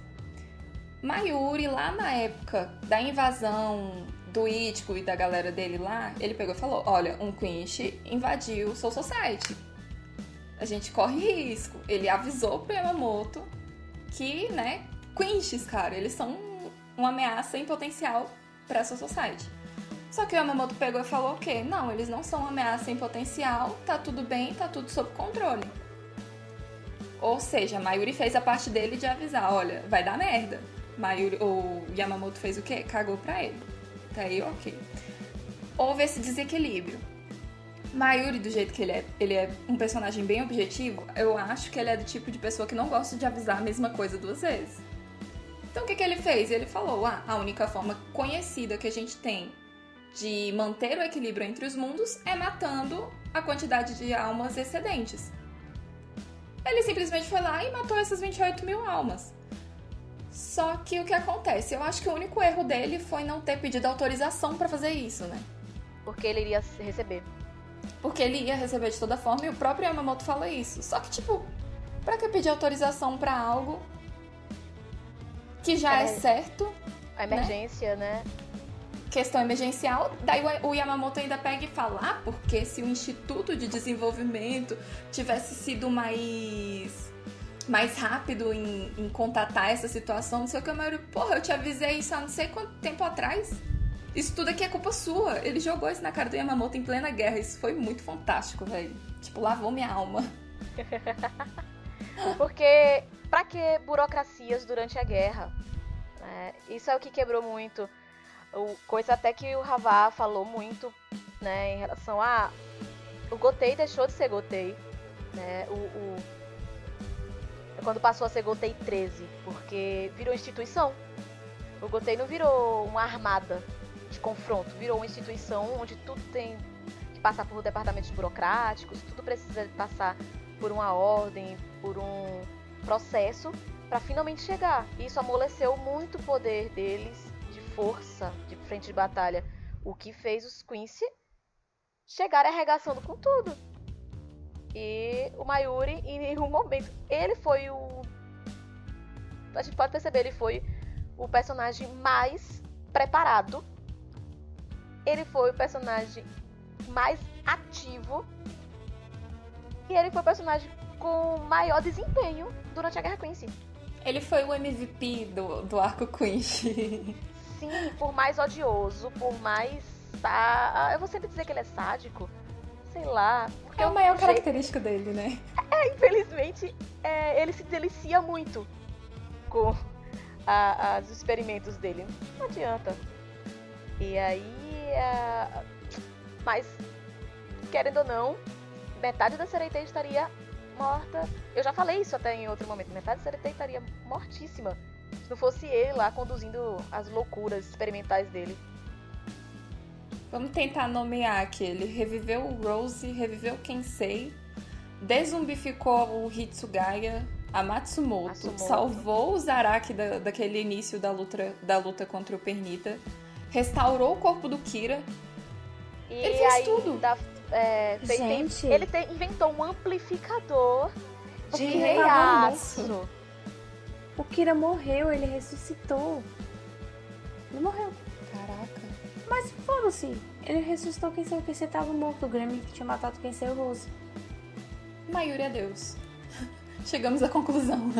Speaker 2: Mayuri, lá na época da invasão do Ichigo e da galera dele lá, ele pegou e falou, olha, um Quincy invadiu o Soul Society. A gente corre risco. Ele avisou pro Yamamoto que, né, Quincy's, cara, eles são uma ameaça em potencial pra Soul Society. Só que o Yamamoto pegou e falou o quê? Não, eles não são uma ameaça em potencial, tá tudo bem, tá tudo sob controle. Ou seja, Mayuri fez a parte dele de avisar, olha, vai dar merda. O Yamamoto fez o quê? Cagou pra ele. Tá aí, ok. Houve esse desequilíbrio. Mayuri, do jeito que ele é um personagem bem objetivo, eu acho que ele é do tipo de pessoa que não gosta de avisar a mesma coisa duas vezes. Então o que ele fez? Ele falou, a única forma conhecida que a gente tem de manter o equilíbrio entre os mundos é matando a quantidade de almas excedentes. Ele simplesmente foi lá e matou essas 28 mil almas. Só que o que acontece? Eu acho que o único erro dele foi não ter pedido autorização pra fazer isso, né?
Speaker 1: Porque ele iria receber.
Speaker 2: Porque ele ia receber de toda forma e o próprio Yamamoto fala isso. Só que, tipo, pra que pedir autorização pra algo que já é certo?
Speaker 1: A emergência, né?
Speaker 2: Questão emergencial. Daí o Yamamoto ainda pega e fala, porque se o Instituto de Desenvolvimento tivesse sido mais rápido em contatar essa situação, não sei o que, mas porra, eu te avisei isso há não sei quanto tempo atrás. Isso tudo aqui é culpa sua. Ele jogou isso na cara do Yamamoto em plena guerra. Isso foi muito fantástico, velho. Tipo, lavou minha alma.
Speaker 1: Porque, pra que burocracias durante a guerra? Isso é o que quebrou muito. Coisa até que o Havá falou muito né, em relação a... O Gotei deixou de ser Gotei, né, quando passou a ser Gotei 13, porque virou instituição. O Gotei não virou uma armada de confronto, virou uma instituição onde tudo tem que passar por departamentos burocráticos, tudo precisa passar por uma ordem, por um processo para finalmente chegar. E isso amoleceu muito o poder deles de força, de frente de batalha, o que fez os Quincy chegarem arregaçando com tudo. E o Mayuri, em nenhum momento, ele foi o... A gente pode perceber, ele foi o personagem mais preparado. Ele foi o personagem mais ativo. E ele foi o personagem com maior desempenho durante a Guerra Quincy.
Speaker 2: Ele foi o MVP do arco Quincy.
Speaker 1: Sim, por mais odioso, por mais... eu vou sempre dizer que ele é sádico. Sei lá.
Speaker 2: É a maior característica dele, né?
Speaker 1: Infelizmente, ele se delicia muito com os experimentos dele. Não adianta. E aí... Mas, querendo ou não, metade da Sereitei estaria morta. Eu já falei isso até em outro momento. Metade da Sereitei estaria mortíssima se não fosse ele lá conduzindo as loucuras experimentais dele.
Speaker 2: Vamos tentar nomear aqui. Ele reviveu o Rose, reviveu o Kensei, desumbificou o Hitsugaya, a Matsumoto. Salvou o Zaraki daquele início da luta contra o Pernita, restaurou o corpo do Kira.
Speaker 1: E
Speaker 2: ele fez
Speaker 1: aí,
Speaker 2: tudo.
Speaker 3: Gente,
Speaker 1: ele inventou um amplificador de
Speaker 3: Kira
Speaker 1: reaço.
Speaker 3: O Kira morreu, ele ressuscitou. Ele morreu.
Speaker 2: Caraca.
Speaker 3: Mas foda-se, ele ressuscitou quem sei, você tava morto. O Grammy que tinha matado quem sei o Rose.
Speaker 2: Mayuri é Deus. Chegamos à conclusão.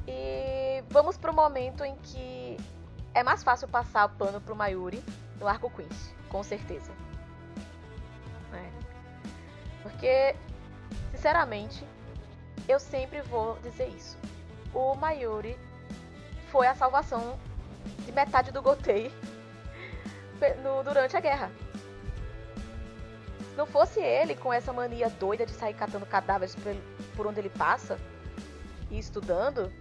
Speaker 1: E vamos pro momento em que é mais fácil passar pano pro Mayuri no arco Quincy, com certeza. Porque, sinceramente, eu sempre vou dizer isso. O Mayuri foi a salvação de metade do Gotei durante a guerra. Se não fosse ele com essa mania doida de sair catando cadáveres por onde ele passa e estudando,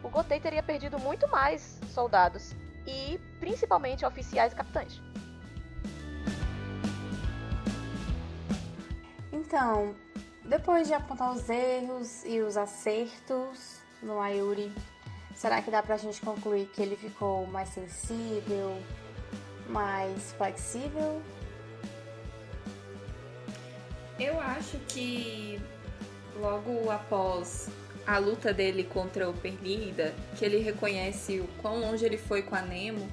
Speaker 1: o Gotei teria perdido muito mais soldados e principalmente oficiais e capitães.
Speaker 3: Então, depois de apontar os erros e os acertos no Mayuri, será que dá pra gente concluir que ele ficou mais sensível, mais flexível?
Speaker 2: Eu acho que logo após a luta dele contra o Pernida, que ele reconhece o quão longe ele foi com a Nemo,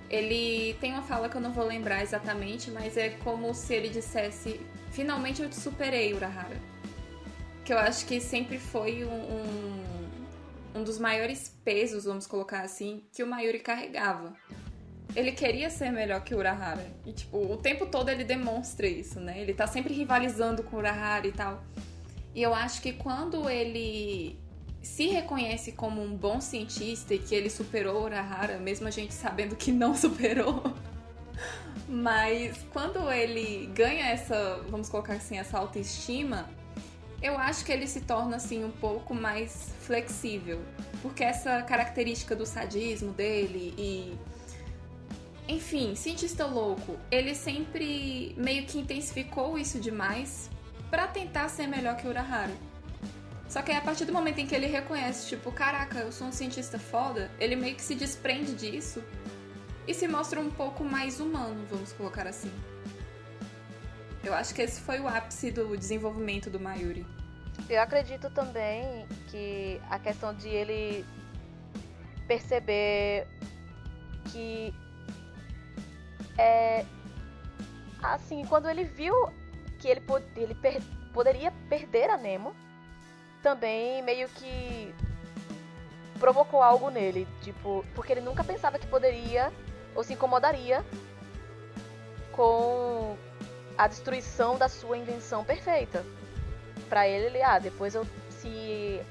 Speaker 2: ele tem uma fala que eu não vou lembrar exatamente, mas é como se ele dissesse: finalmente eu te superei, Urahara. Que eu acho que sempre foi um dos maiores pesos, vamos colocar assim, que o Mayuri carregava. Ele queria ser melhor que o Urahara. E, tipo, o tempo todo ele demonstra isso, né? Ele tá sempre rivalizando com o Urahara e tal. E eu acho que quando ele se reconhece como um bom cientista e que ele superou o Urahara, mesmo a gente sabendo que não superou, mas quando ele ganha essa, vamos colocar assim, essa autoestima, eu acho que ele se torna assim um pouco mais flexível, porque essa característica do sadismo dele e, enfim, cientista louco, ele sempre meio que intensificou isso demais pra tentar ser melhor que o Urahara. Só que aí, a partir do momento em que ele reconhece, tipo, caraca, eu sou um cientista foda, ele meio que se desprende disso e se mostra um pouco mais humano, vamos colocar assim. Eu acho que esse foi o ápice do desenvolvimento do Mayuri.
Speaker 1: Eu acredito também que a questão de ele perceber que assim, quando ele viu que ele poderia perder a Nemo, também meio que provocou algo nele, tipo, porque ele nunca pensava que poderia ou se incomodaria com a destruição da sua invenção perfeita. Pra ele, depois se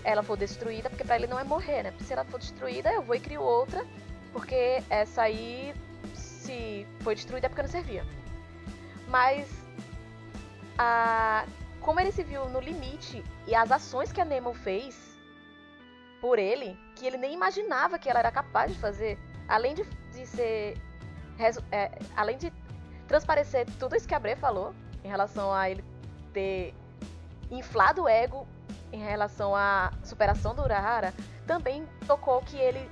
Speaker 1: ela for destruída, porque pra ele não é morrer, né? Se ela for destruída, eu vou e crio outra, porque essa aí, se foi destruída é porque não servia. Mas, como ele se viu no limite e as ações que a Nemo fez por ele, que ele nem imaginava que ela era capaz de fazer, além de ser... além de transparecer tudo isso que a Bre falou, em relação a ele ter inflado o ego em relação à superação do Urahara, também tocou que ele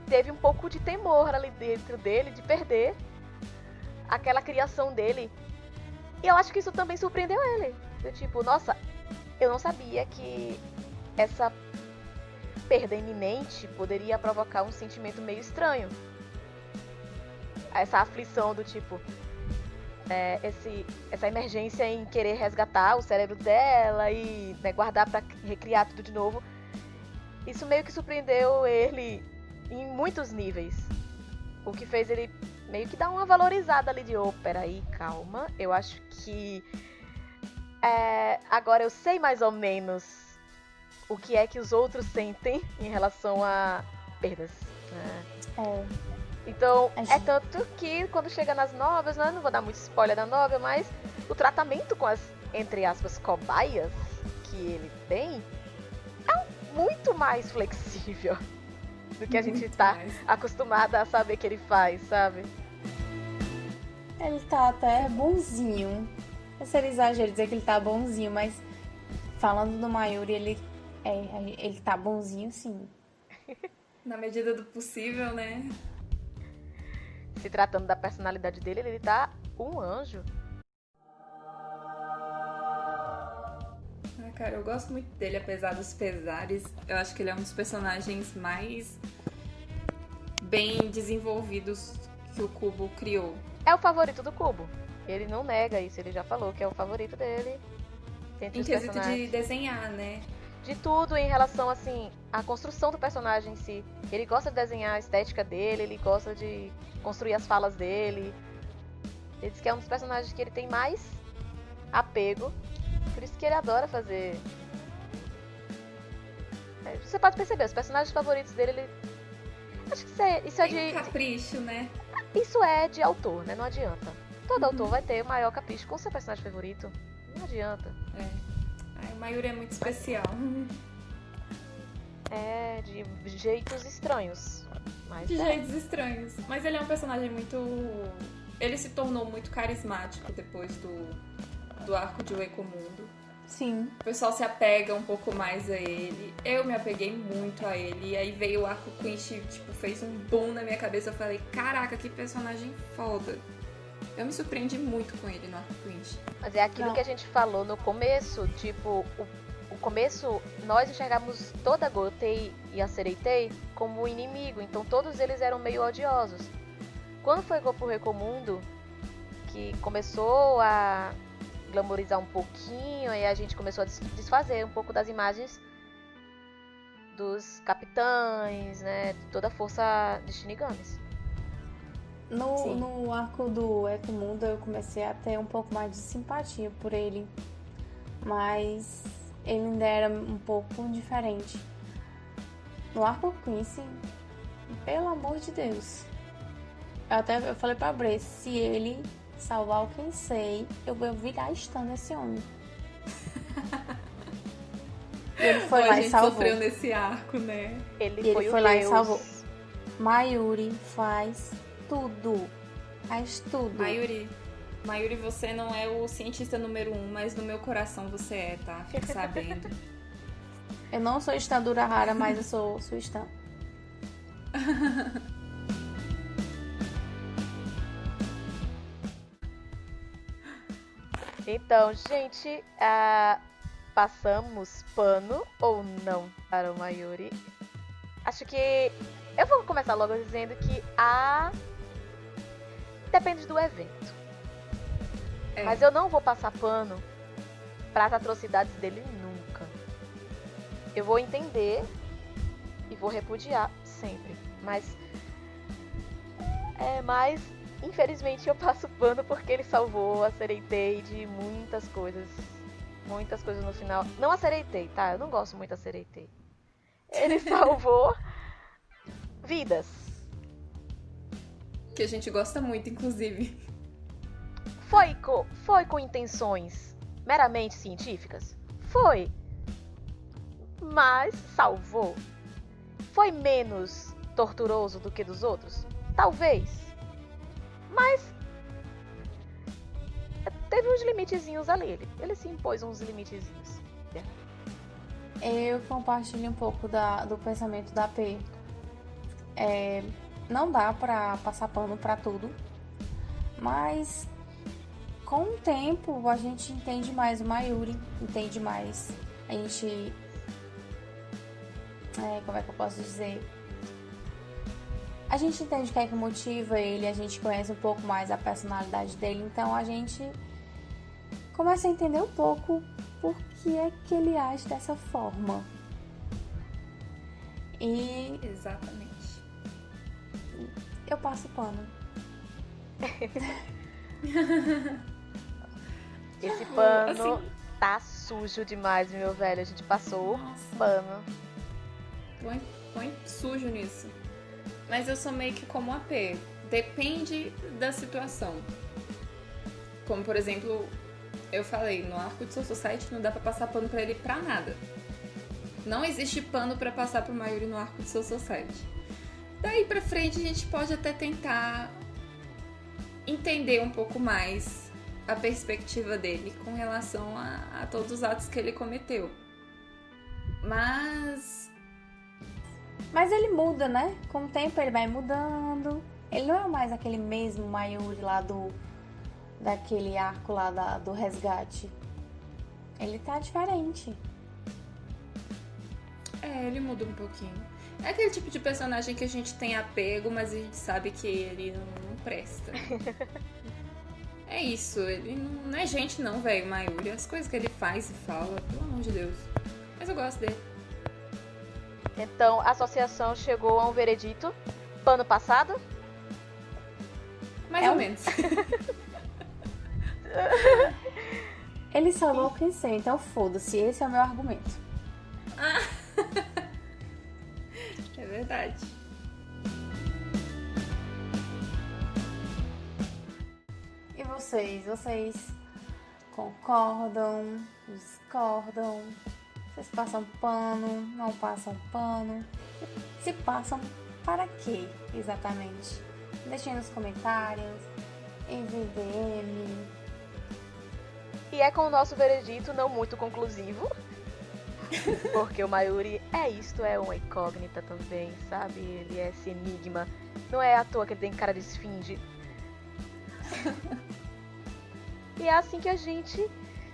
Speaker 1: teve um pouco de temor ali dentro dele, de perder aquela criação dele. E eu acho que isso também surpreendeu ele. Eu, tipo, nossa, eu não sabia que essa perda iminente poderia provocar um sentimento meio estranho. Essa aflição do tipo... essa emergência em querer resgatar o cérebro dela e, né, guardar pra recriar tudo de novo. Isso meio que surpreendeu ele em muitos níveis. O que fez ele meio que dar uma valorizada ali de, peraí, calma. Eu acho que agora eu sei mais ou menos o que é que os outros sentem em relação a perdas. Né? Então, tanto que quando chega nas novelas, né, não vou dar muito spoiler da novela, mas o tratamento com as, entre aspas, cobaias que ele tem é muito mais flexível do que a gente tá acostumada a saber que ele faz, sabe?
Speaker 3: Ele tá até bonzinho. Seria exagero dizer que ele tá bonzinho, mas falando do Mayuri, ele tá bonzinho sim.
Speaker 2: Na medida do possível, né?
Speaker 1: Se tratando da personalidade dele, ele tá um anjo.
Speaker 2: Cara, eu gosto muito dele, apesar dos pesares. Eu acho que ele é um dos personagens mais bem desenvolvidos que o Kubo criou.
Speaker 1: É o favorito do Kubo. Ele não nega isso, ele já falou que é o favorito dele.
Speaker 2: Em quesito de desenhar, né?
Speaker 1: De tudo em relação, assim, à construção do personagem em si. Ele gosta de desenhar a estética dele, ele gosta de construir as falas dele. Ele diz que é um dos personagens que ele tem mais apego. Por isso que ele adora fazer... Você pode perceber, os personagens favoritos dele, ele... Acho que isso é de...
Speaker 2: capricho, né?
Speaker 1: Isso é de autor, né? Não adianta. Todo autor vai ter o maior capricho com o seu personagem favorito. Não adianta.
Speaker 2: O Mayuri é muito especial.
Speaker 1: De jeitos estranhos.
Speaker 2: Jeitos estranhos. Mas ele é um personagem muito... Ele se tornou muito carismático depois do arco de O Ecomundo.
Speaker 3: Sim.
Speaker 2: O pessoal se apega um pouco mais a ele. Eu me apeguei muito a ele. E aí veio o arco Quinch, tipo, fez um boom na minha cabeça. Eu falei, caraca, que personagem foda. Eu me surpreendi muito com ele no arco Quinch.
Speaker 1: Mas é aquilo que a gente falou no começo, tipo, o começo, nós enxergamos toda a Gotei e a Sereitei como inimigo, então todos eles eram meio odiosos. Quando foi Go pro Recomundo, que começou a glamorizar um pouquinho, e a gente começou a desfazer um pouco das imagens dos capitães, né, de toda a força de Shinigamis.
Speaker 3: No arco do Ecomundo eu comecei a ter um pouco mais de simpatia por ele, mas ele ainda era um pouco diferente. No arco Quincy, pelo amor de Deus, eu falei pra Bre, se ele salvar o Kensei, eu vou virar stan desse homem. Ele foi lá e salvou.
Speaker 2: Sofreu nesse arco, né?
Speaker 1: Ele foi
Speaker 3: lá e salvou. Mayuri faz tudo. Faz tudo.
Speaker 2: Mayuri, você não é o cientista número 1, mas no meu coração você é, tá? Fique sabendo.
Speaker 3: Eu não sou stan do Urahara, mas eu sou sua stan.
Speaker 1: Então, gente, passamos pano ou não para o Mayuri? Acho que eu vou começar logo dizendo que depende do evento. Mas eu não vou passar pano para as atrocidades dele nunca. Eu vou entender e vou repudiar sempre. Mas infelizmente eu passo pano porque ele salvou a Sereitei de muitas coisas. Muitas coisas no final. Não a Sereitei, tá? Eu não gosto muito da Sereitei. Ele salvou vidas.
Speaker 2: Que a gente gosta muito, inclusive.
Speaker 1: Foi com intenções meramente científicas? Foi. Mas salvou. Foi menos torturoso do que dos outros? Talvez. Mas teve uns limitezinhos ali. Ele se impôs uns limitezinhos.
Speaker 3: Eu compartilho um pouco do pensamento da P. Não dá pra passar pano pra tudo, mas com o tempo a gente entende mais o Mayuri, entende mais. A gente... como é que eu posso dizer? A gente entende o que é que motiva ele, a gente conhece um pouco mais a personalidade dele, então a gente começa a entender um pouco por que é que ele age dessa forma. E
Speaker 2: Exatamente.
Speaker 3: eu passo pano.
Speaker 1: Esse pano
Speaker 2: Assim,
Speaker 1: tá sujo demais, meu velho. A gente passou o pano.
Speaker 2: põe sujo nisso. Mas eu sou meio que como a P. Depende da situação. Como, por exemplo, eu falei, no arco de Soul Society não dá pra passar pano pra ele pra nada. Não existe pano pra passar pro Mayuri no arco de Soul Society. Daí pra frente a gente pode até tentar entender um pouco mais a perspectiva dele com relação a todos os atos que ele cometeu. Mas
Speaker 3: ele muda, né? Com o tempo ele vai mudando. Ele não é mais aquele mesmo Mayuri lá daquele arco lá do resgate. Ele tá diferente.
Speaker 2: ele muda um pouquinho. É aquele tipo de personagem que a gente tem apego, mas a gente sabe que ele não presta. É isso, ele não é gente não, velho, Mayuri. As coisas que ele faz e fala, pelo amor de Deus. Mas eu gosto dele.
Speaker 1: Então, a associação chegou a um veredito. Pano passado?
Speaker 2: Mais ou menos.
Speaker 3: Ele salvou o Kensei, então foda-se, esse é o meu argumento.
Speaker 2: É verdade.
Speaker 3: E vocês concordam, discordam? Vocês passam pano, não passam pano? Se passam, para quê exatamente? Deixem nos comentários, em DM.
Speaker 1: E é com o nosso veredito não muito conclusivo. Porque o Mayuri é uma incógnita também, sabe? Ele é esse enigma. Não é à toa que ele tem cara de esfinge. E é assim que a gente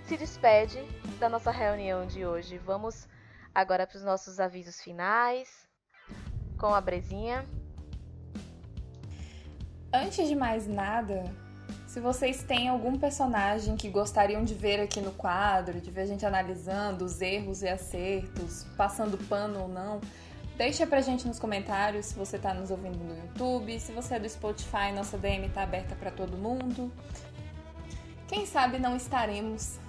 Speaker 1: se despede da nossa reunião de hoje. Vamos agora para os nossos avisos finais com a Brezinha.
Speaker 2: Antes de mais nada, se vocês têm algum personagem que gostariam de ver aqui no quadro, de ver a gente analisando os erros e acertos, passando pano ou não, deixa pra gente nos comentários se você tá nos ouvindo no YouTube, se você é do Spotify, nossa DM tá aberta pra todo mundo. Quem sabe não estaremos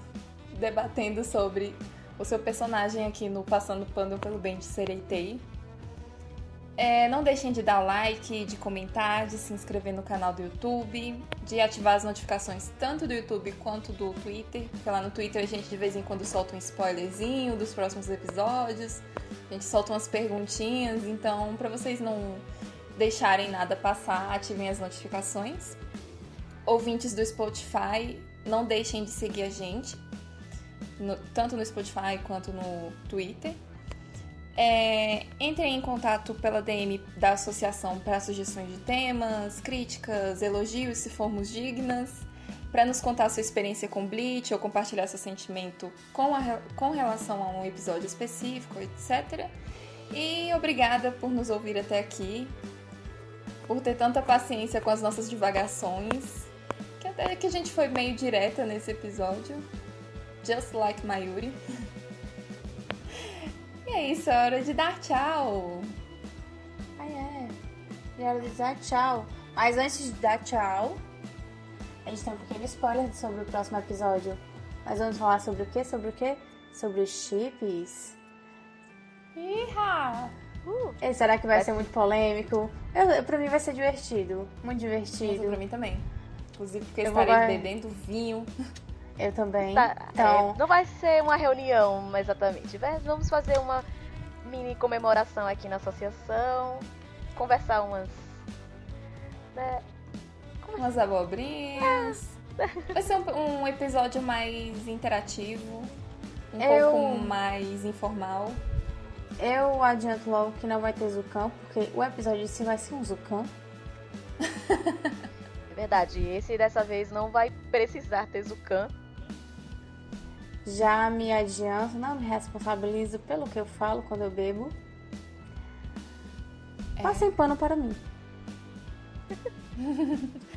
Speaker 2: debatendo sobre o seu personagem aqui no Passando Pano pelo Bem de Sereitei. Não deixem de dar like, de comentar, de se inscrever no canal do YouTube, de ativar as notificações tanto do YouTube quanto do Twitter, porque lá no Twitter a gente de vez em quando solta um spoilerzinho dos próximos episódios, a gente solta umas perguntinhas, então para vocês não deixarem nada passar, ativem as notificações. Ouvintes do Spotify, não deixem de seguir a gente, tanto no Spotify quanto no Twitter. Entrem em contato pela DM da associação para sugestões de temas, críticas, elogios, se formos dignas, para nos contar sua experiência com Bleach ou compartilhar seu sentimento com relação a um episódio específico, etc. E obrigada por nos ouvir até aqui, por ter tanta paciência com as nossas divagações, que até que a gente foi meio direta nesse episódio, just like Mayuri. E é isso, é hora de dar tchau!
Speaker 3: Já era de dar tchau. Mas antes de dar tchau, a gente tem um pequeno spoiler sobre o próximo episódio. Nós vamos falar sobre o quê? Sobre o quê? Sobre os chips.
Speaker 2: Iha!
Speaker 3: Será que vai ser muito polêmico? Pra mim vai ser divertido. Muito divertido.
Speaker 2: Pra mim também. Inclusive porque
Speaker 3: Eu vou
Speaker 2: estarei bebendo vinho.
Speaker 3: Eu também.
Speaker 1: Tá,
Speaker 3: Então,
Speaker 1: não vai ser uma reunião, exatamente. Vamos fazer uma mini comemoração aqui na associação. Conversar umas... né?
Speaker 2: Umas abobrinhas. Vai ser um episódio mais interativo. Pouco mais informal.
Speaker 3: eu adianto logo que não vai ter Zucam, porque o episódio em si vai ser um Zucam.
Speaker 1: É verdade, esse dessa vez não vai precisar ter Zucan.
Speaker 3: Já me adianto, não me responsabilizo pelo que eu falo quando eu bebo. Passem pano para mim.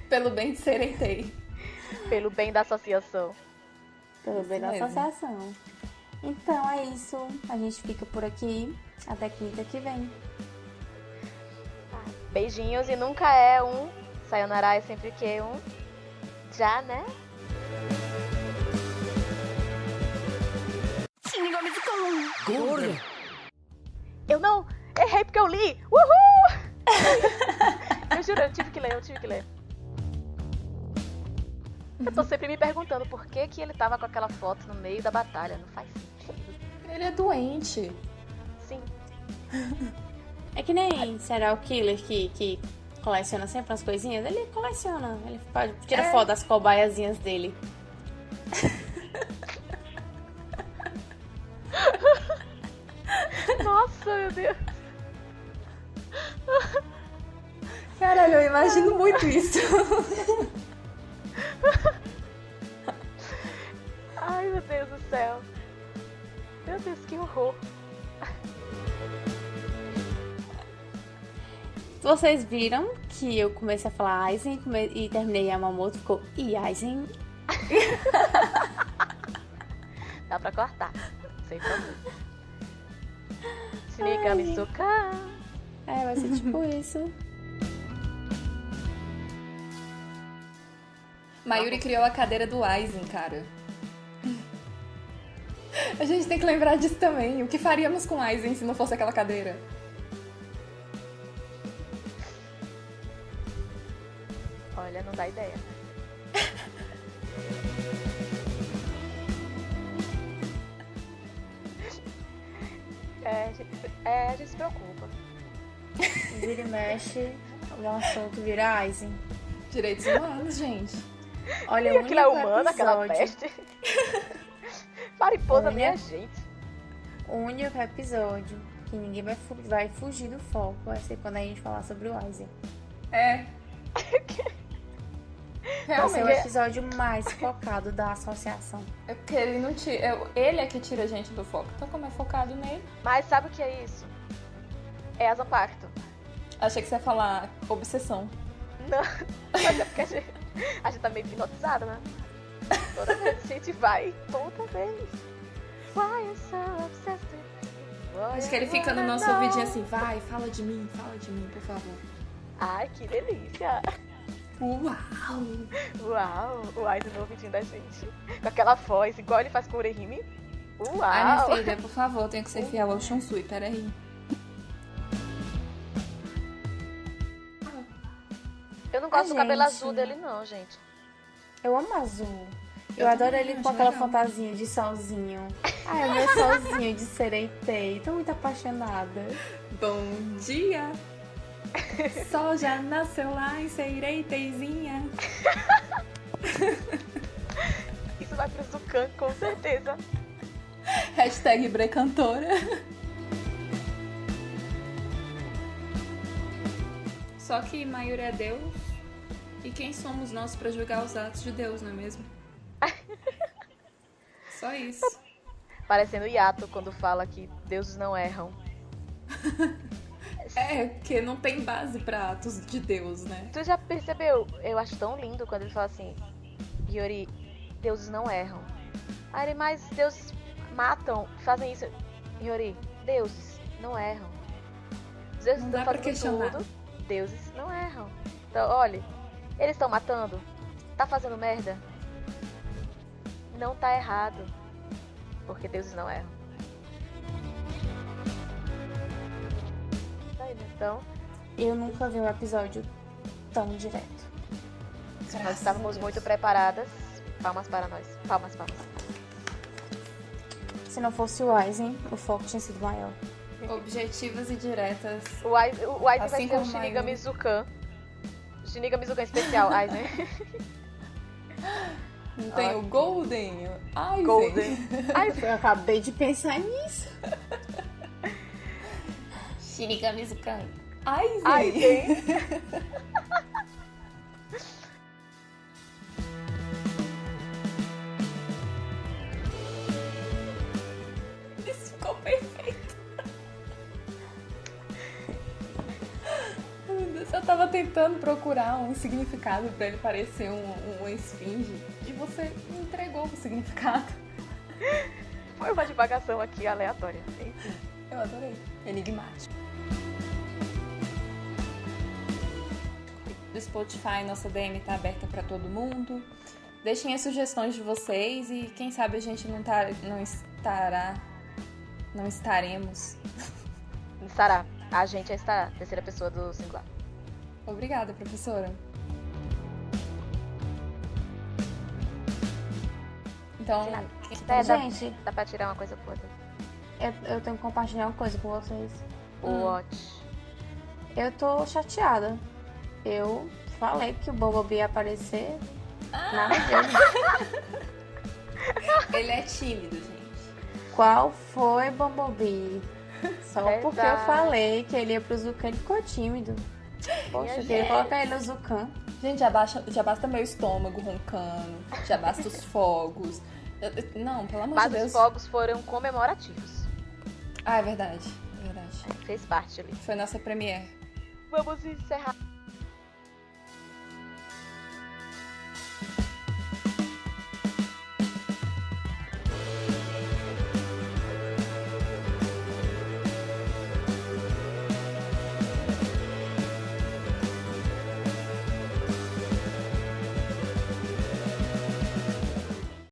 Speaker 2: Pelo bem de Sereitei.
Speaker 1: Pelo bem da associação.
Speaker 3: Pelo
Speaker 2: Isso
Speaker 3: bem da
Speaker 2: mesmo.
Speaker 3: associação. Então é isso. A gente fica por aqui. Até quinta que vem.
Speaker 1: Beijinhos e nunca é um. Sayonara é sempre que é um. Já, né? Eu não! Errei porque eu li! Uhul! Eu juro, eu tive que ler. Eu tô sempre me perguntando por que ele tava com aquela foto no meio da batalha. Não faz sentido.
Speaker 2: Ele é doente.
Speaker 1: Sim.
Speaker 3: É que nem serial killer que coleciona sempre as coisinhas. Ele coleciona. Ele tira foto das cobaiazinhas dele.
Speaker 1: Nossa, meu Deus.
Speaker 2: Caralho, eu imagino muito isso.
Speaker 1: Ai, meu Deus do céu. Meu Deus, que horror.
Speaker 3: Vocês viram que eu comecei a falar Aizen e terminei Yamamoto, ficou Aizen.
Speaker 1: Dá pra cortar. Sem problema. Shinigami Zukan.
Speaker 3: Vai ser tipo isso.
Speaker 2: Mayuri criou a cadeira do Aizen, cara. A gente tem que lembrar disso também. O que faríamos com Aizen se não fosse aquela cadeira?
Speaker 1: Olha, não dá ideia. A gente se preocupa.
Speaker 3: Vira e mexe, o assunto vira Aizen.
Speaker 2: Direitos humanos, gente.
Speaker 3: Olha,
Speaker 1: E
Speaker 3: o
Speaker 1: aquilo é
Speaker 3: único
Speaker 1: humano, aquela
Speaker 3: episódio,
Speaker 1: peste? Mariposa,
Speaker 3: Olha.
Speaker 1: minha gente.
Speaker 3: o único episódio que ninguém vai fugir do foco vai ser quando a gente falar sobre o Aizen.
Speaker 2: É.
Speaker 3: Vai ser o
Speaker 2: Realmente.
Speaker 3: episódio mais focado da associação.
Speaker 2: É porque ele não tira. Ele é que tira a gente do foco. Então, como é focado nele.
Speaker 1: Mas sabe o que é isso? É asa pacto.
Speaker 2: Achei que você ia falar obsessão.
Speaker 1: Não, mas é porque a gente tá meio hipnotizada, né? Toda vez a gente vai, toda vez. Why you so obsessed with me?
Speaker 2: Acho que ele fica no nosso ouvidinho assim, vai, fala de mim, por favor.
Speaker 1: Ai, que delícia.
Speaker 2: Uau!
Speaker 1: Uau, o Aizen no ouvidinho da gente. Com aquela voz, igual ele faz com o Urehime. Uau.
Speaker 2: Ai, minha filha, por favor, tenho que ser fiel ao Shunsui, peraí.
Speaker 1: Eu não gosto do
Speaker 3: Gente.
Speaker 1: cabelo azul dele não, gente.
Speaker 3: Eu amo azul. Eu
Speaker 2: Eu
Speaker 3: adoro
Speaker 2: também
Speaker 3: ele com
Speaker 2: acho
Speaker 3: aquela
Speaker 2: legal.
Speaker 3: fantasia de solzinho. Ai, o meu solzinho de Sereitei. Tô muito apaixonada.
Speaker 2: Bom dia! Sol já nasceu lá em Seireiteizinha.
Speaker 1: Isso vai pro Zukan, com certeza.
Speaker 2: Hashtag Brecantora. Só que Mayuri é Deus. E quem somos nós pra julgar os atos de Deus, não é mesmo? Só isso.
Speaker 1: Parecendo Yato quando fala que deuses não erram.
Speaker 2: É, porque não tem base pra atos de Deus, né?
Speaker 1: Tu já percebeu? Eu acho tão lindo quando ele fala assim: Yori, deuses não erram. Aí ele, mas deuses matam, fazem isso. Yori, deuses não erram. Os deuses
Speaker 2: Não
Speaker 1: estão
Speaker 2: dá pra
Speaker 1: fazendo
Speaker 2: questionar.
Speaker 1: tudo. Deuses não erram. Então, olha, eles estão matando? Tá fazendo merda? Não tá errado. Porque deuses não erram. Tá aí, né? Então,
Speaker 3: Eu nunca vi um episódio tão direto.
Speaker 1: nós estávamos muito preparadas. Palmas para nós. Palmas, palmas.
Speaker 3: Se não fosse o Aizen, o foco tinha sido maior.
Speaker 2: Objetivas e diretas.
Speaker 1: O Aizen vai
Speaker 2: Assim
Speaker 1: ser o
Speaker 2: como
Speaker 1: Shinigami
Speaker 2: Mayumi.
Speaker 1: Zukan. Shinigami Zukan especial, Aizen.
Speaker 2: Não tem o Golden. Ai,
Speaker 1: Golden.
Speaker 3: Eu acabei de pensar nisso.
Speaker 2: Shinigami Zukan. Ai,
Speaker 1: Aizen.
Speaker 2: Isso ficou perfeito. Ai, meu Deus, eu tava tentando procurar um significado pra ele parecer uma esfinge. E você me entregou o significado.
Speaker 1: Foi uma divagação aqui aleatória. Enfim.
Speaker 2: Eu adorei. Enigmático. Do Spotify, nossa DM tá aberta pra todo mundo. Deixem as sugestões de vocês e quem sabe a gente não estaremos.
Speaker 1: Estará. A gente é estará. Terceira pessoa do singular.
Speaker 2: Obrigada, professora. Então,
Speaker 1: De nada.
Speaker 2: então
Speaker 3: Gente,
Speaker 1: Dá pra tirar uma coisa por outra.
Speaker 3: eu tenho que compartilhar uma coisa com vocês.
Speaker 1: Watch.
Speaker 3: Eu tô chateada. Eu falei que o Bumblebee ia aparecer. Nada dele.
Speaker 2: ele é tímido, gente.
Speaker 3: Qual foi Bumblebee? Só porque eu
Speaker 1: Verdade.
Speaker 3: falei que ele ia pro Zukan, ele ficou tímido. Poxa, eu queria colocar ele no Zukan.
Speaker 2: Gente, já basta meu estômago roncando, já basta os fogos. Não, pelo amor
Speaker 1: Mas
Speaker 2: de Deus.
Speaker 1: os fogos foram comemorativos.
Speaker 2: Ah, é verdade. É verdade.
Speaker 1: Fez parte ali.
Speaker 2: Foi nossa premiere.
Speaker 1: Vamos encerrar.